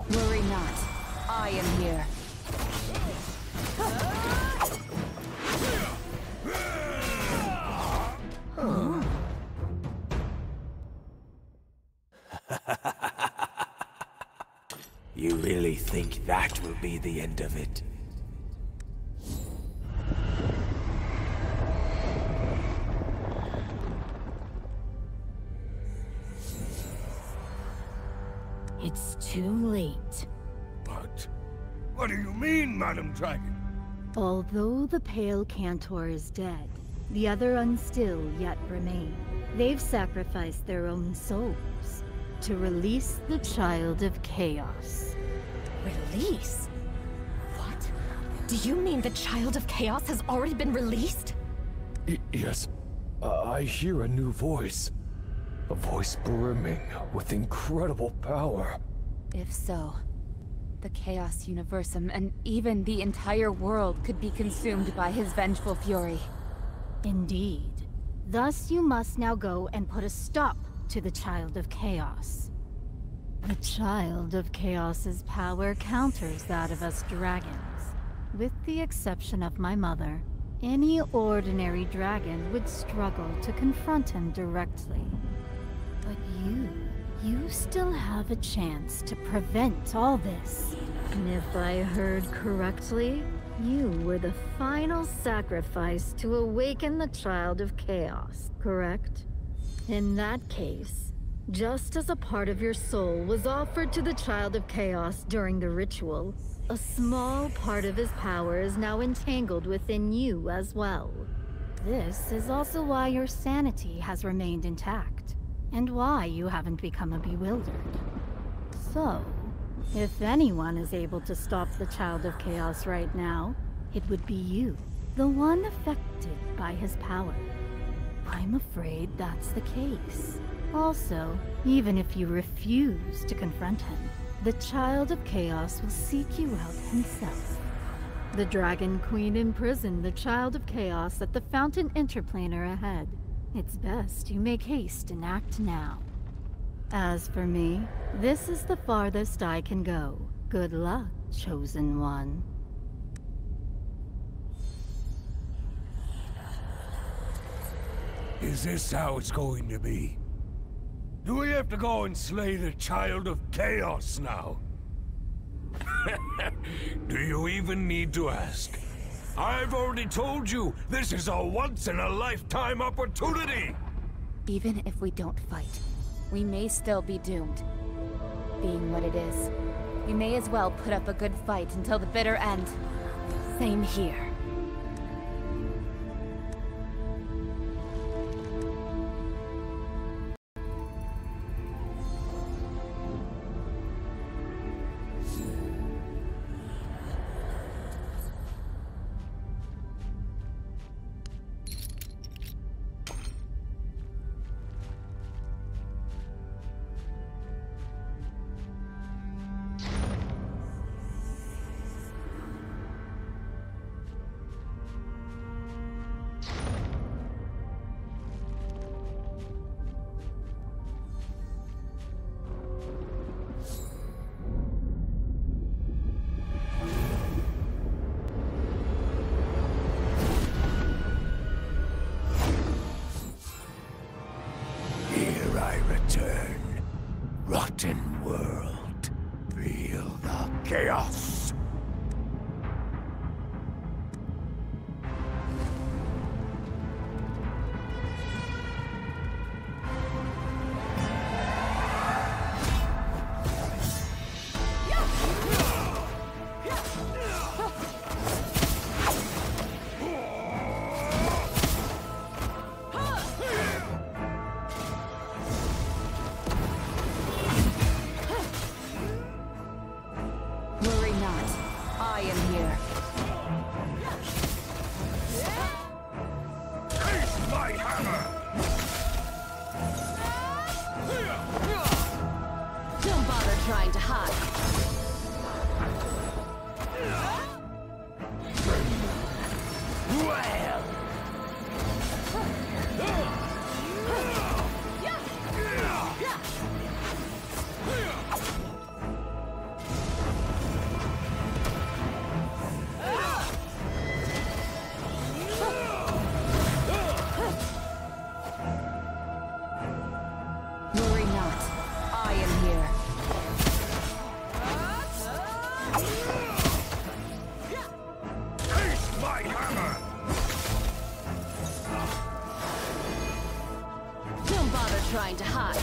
Worry not. I am here. You really think that will be the end of it? It's too late. What do you mean, Madam Dragon? Although the Pale Cantor is dead, the other Unstill yet remain. They've sacrificed their own souls to release the Child of Chaos. Release? What? Do you mean the Child of Chaos has already been released? Yes. I hear a new voice. A voice brimming with incredible power. If so, the Chaos Universum and even the entire world could be consumed by his vengeful fury. Indeed. Thus you must now go and put a stop to the Child of Chaos. The Child of Chaos's power counters that of us dragons. With the exception of my mother, any ordinary dragon would struggle to confront him directly. But you still have a chance to prevent all this. And if I heard correctly, you were the final sacrifice to awaken the Child of Chaos, correct? In that case, just as a part of your soul was offered to the Child of Chaos during the ritual, a small part of his power is now entangled within you as well. This is also why your sanity has remained intact, and why you haven't become a bewildered. So, If anyone is able to stop the Child of Chaos right now, it would be you, the one affected by his power. I'm afraid that's the case. Also, even if you refuse to confront him, the Child of Chaos will seek you out himself. The Dragon Queen imprisoned the Child of Chaos at the Fountain Interplanar ahead. It's best you make haste and act now. As for me, this is the farthest I can go. Good luck, Chosen One. Is this how it's going to be? Do we have to go and slay the Child of Chaos now? Do you even need to ask? I've already told you, this is a once-in-a-lifetime opportunity! Even if we don't fight, we may still be doomed. Being what it is, we may as well put up a good fight until the bitter end. Same here. Rotten world. Feel the chaos. Trying to hide. Worry not. I am here. Trying to hide.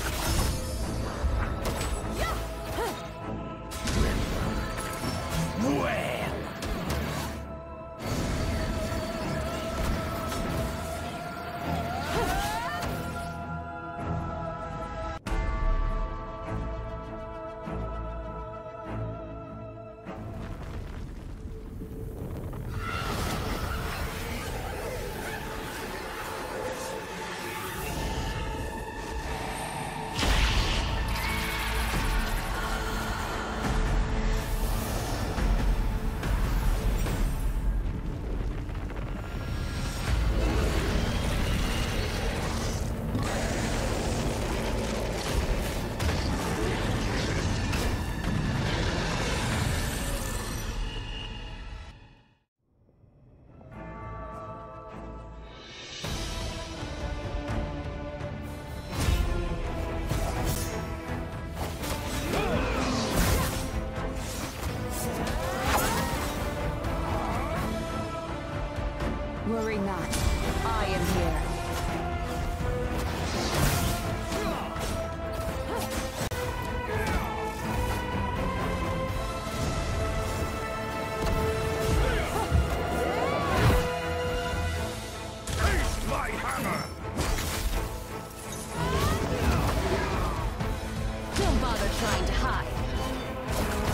Worry not. I am here. Taste my hammer! Don't bother trying to hide.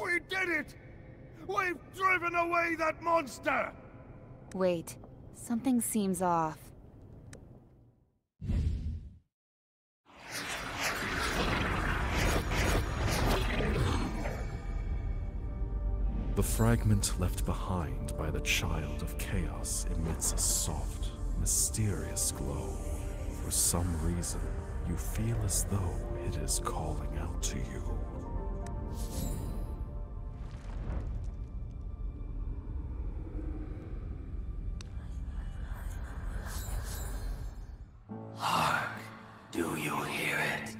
We did it! We've driven away that monster! Wait, something seems off. The fragment left behind by the Child of Chaos emits a soft, mysterious glow. For some reason, you feel as though it is calling out to you. Hark, do you hear it?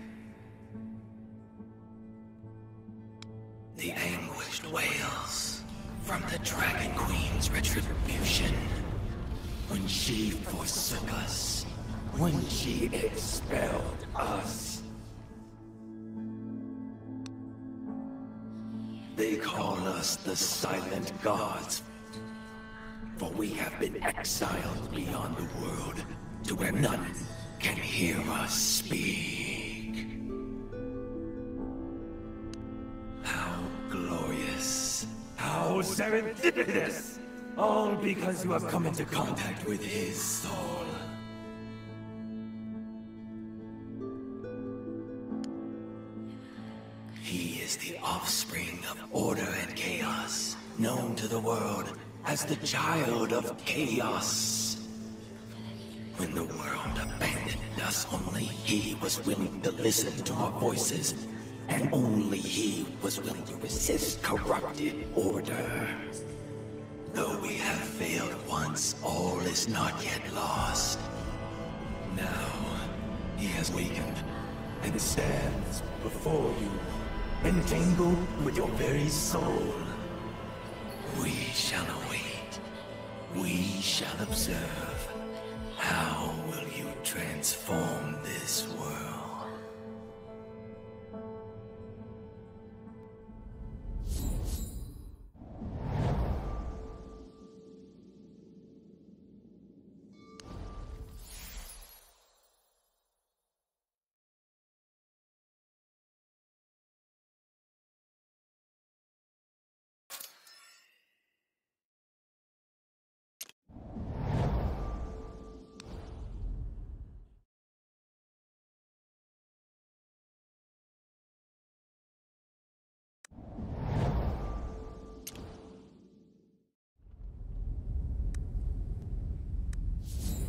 The anguished wails from the Dragon Queen's retribution. When she forsook us, when she expelled us. They call us the Silent Gods, for we have been exiled beyond the world to where none can hear us speak. How glorious, how serendipitous! All because you have come into contact with his soul. He is the offspring of order and chaos, known to the world as the Child of Chaos. When the world abandoned us, only he was willing to listen to our voices, and only he was willing to resist corrupted order. Though we have failed once, all is not yet lost. Now, he has wakened and stands before you, entangled with your very soul. We shall await. We shall observe. How will you transform this world?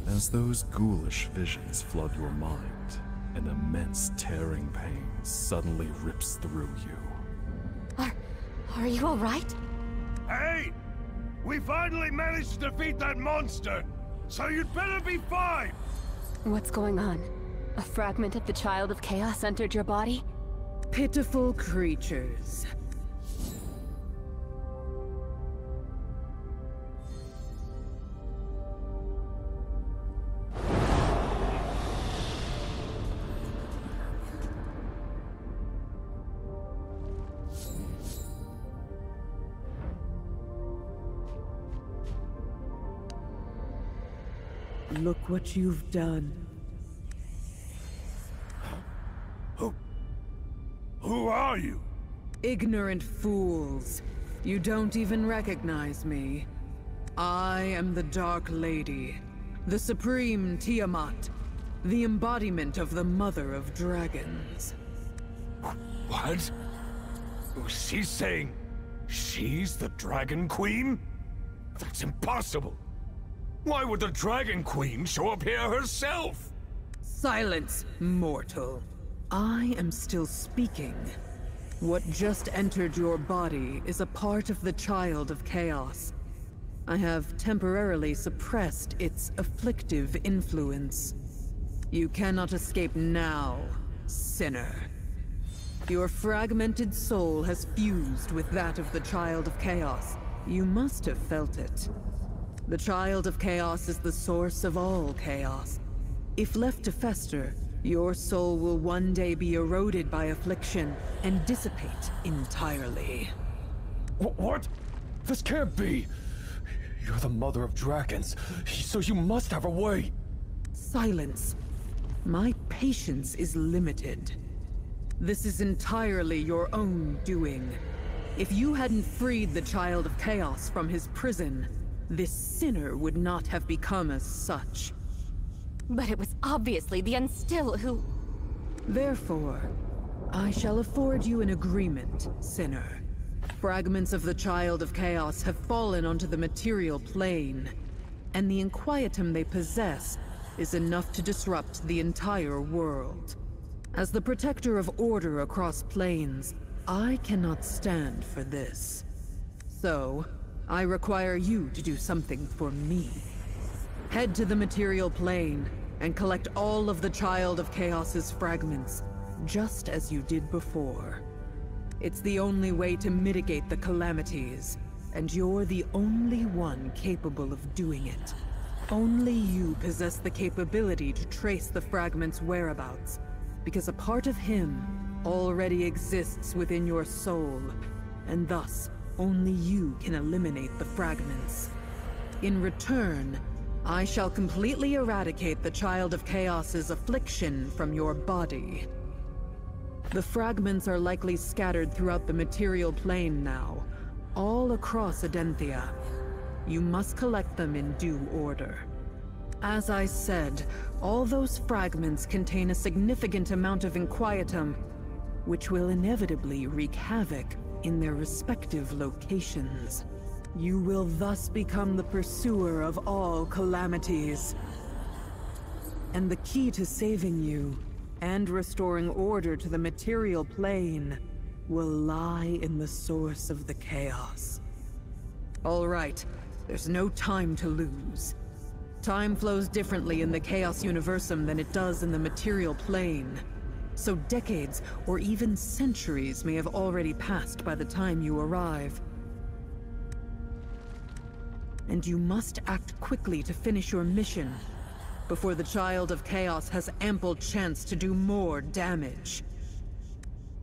As those ghoulish visions flood your mind, an immense tearing pain suddenly rips through you. Are you alright? Hey! We finally managed to defeat that monster! So you'd better be fine! What's going on? A fragment of the Child of Chaos entered your body? Pitiful creatures. Look what you've done. Who are you? Ignorant fools. You don't even recognize me. I am the Dark Lady, the Supreme Tiamat, the embodiment of the Mother of Dragons. What? She's saying she's the Dragon Queen? That's impossible! Why would the Dragon Queen show up here herself? Silence, mortal. I am still speaking. What just entered your body is a part of the Child of Chaos. I have temporarily suppressed its afflictive influence. You cannot escape now, sinner. Your fragmented soul has fused with that of the Child of Chaos. You must have felt it. The Child of Chaos is the source of all chaos. If left to fester, your soul will one day be eroded by affliction and dissipate entirely. What? This can't be! You're the mother of dragons, so you must have a way! Silence. My patience is limited. This is entirely your own doing. If you hadn't freed the Child of Chaos from his prison, this sinner would not have become as such. But it was obviously the Unstill who... Therefore, I shall afford you an agreement, sinner. Fragments of the Child of Chaos have fallen onto the material plane, and the inquietum they possess is enough to disrupt the entire world. As the protector of order across planes, I cannot stand for this. So, I require you to do something for me. Head to the material plane and collect all of the Child of Chaos's fragments, just as you did before. It's the only way to mitigate the calamities, and you're the only one capable of doing it. Only you possess the capability to trace the fragment's whereabouts, because a part of him already exists within your soul, and thus, only you can eliminate the fragments. In return, I shall completely eradicate the Child of Chaos's affliction from your body. The fragments are likely scattered throughout the material plane now, all across Adenthia. You must collect them in due order. As I said, all those fragments contain a significant amount of inquietum, which will inevitably wreak havoc in their respective locations. You will thus become the pursuer of all calamities. And the key to saving you, and restoring order to the material plane, will lie in the source of the chaos. All right, there's no time to lose. Time flows differently in the Chaos Universum than it does in the material plane. So decades, or even centuries, may have already passed by the time you arrive. And you must act quickly to finish your mission, before the Child of Chaos has ample chance to do more damage.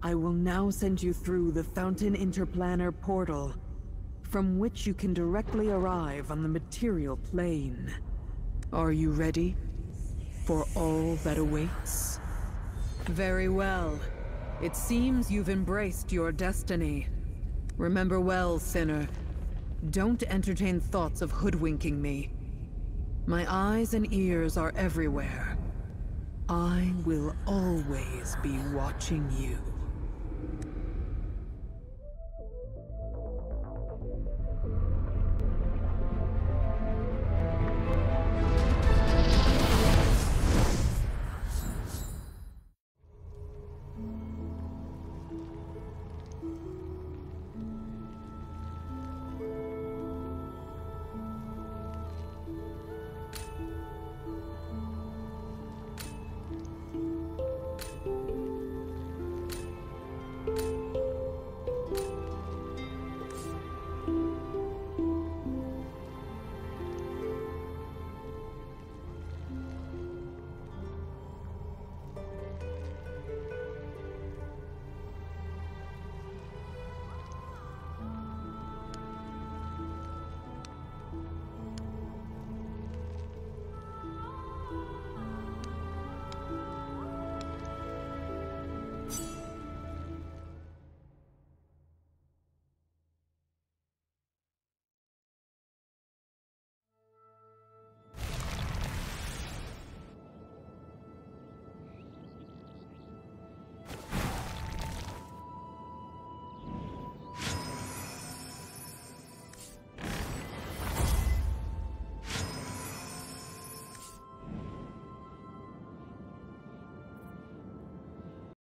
I will now send you through the Fountain Interplanar Portal, from which you can directly arrive on the material plane. Are you ready for all that awaits? Very well. It seems you've embraced your destiny. Remember well, sinner. Don't entertain thoughts of hoodwinking me. My eyes and ears are everywhere. I will always be watching you.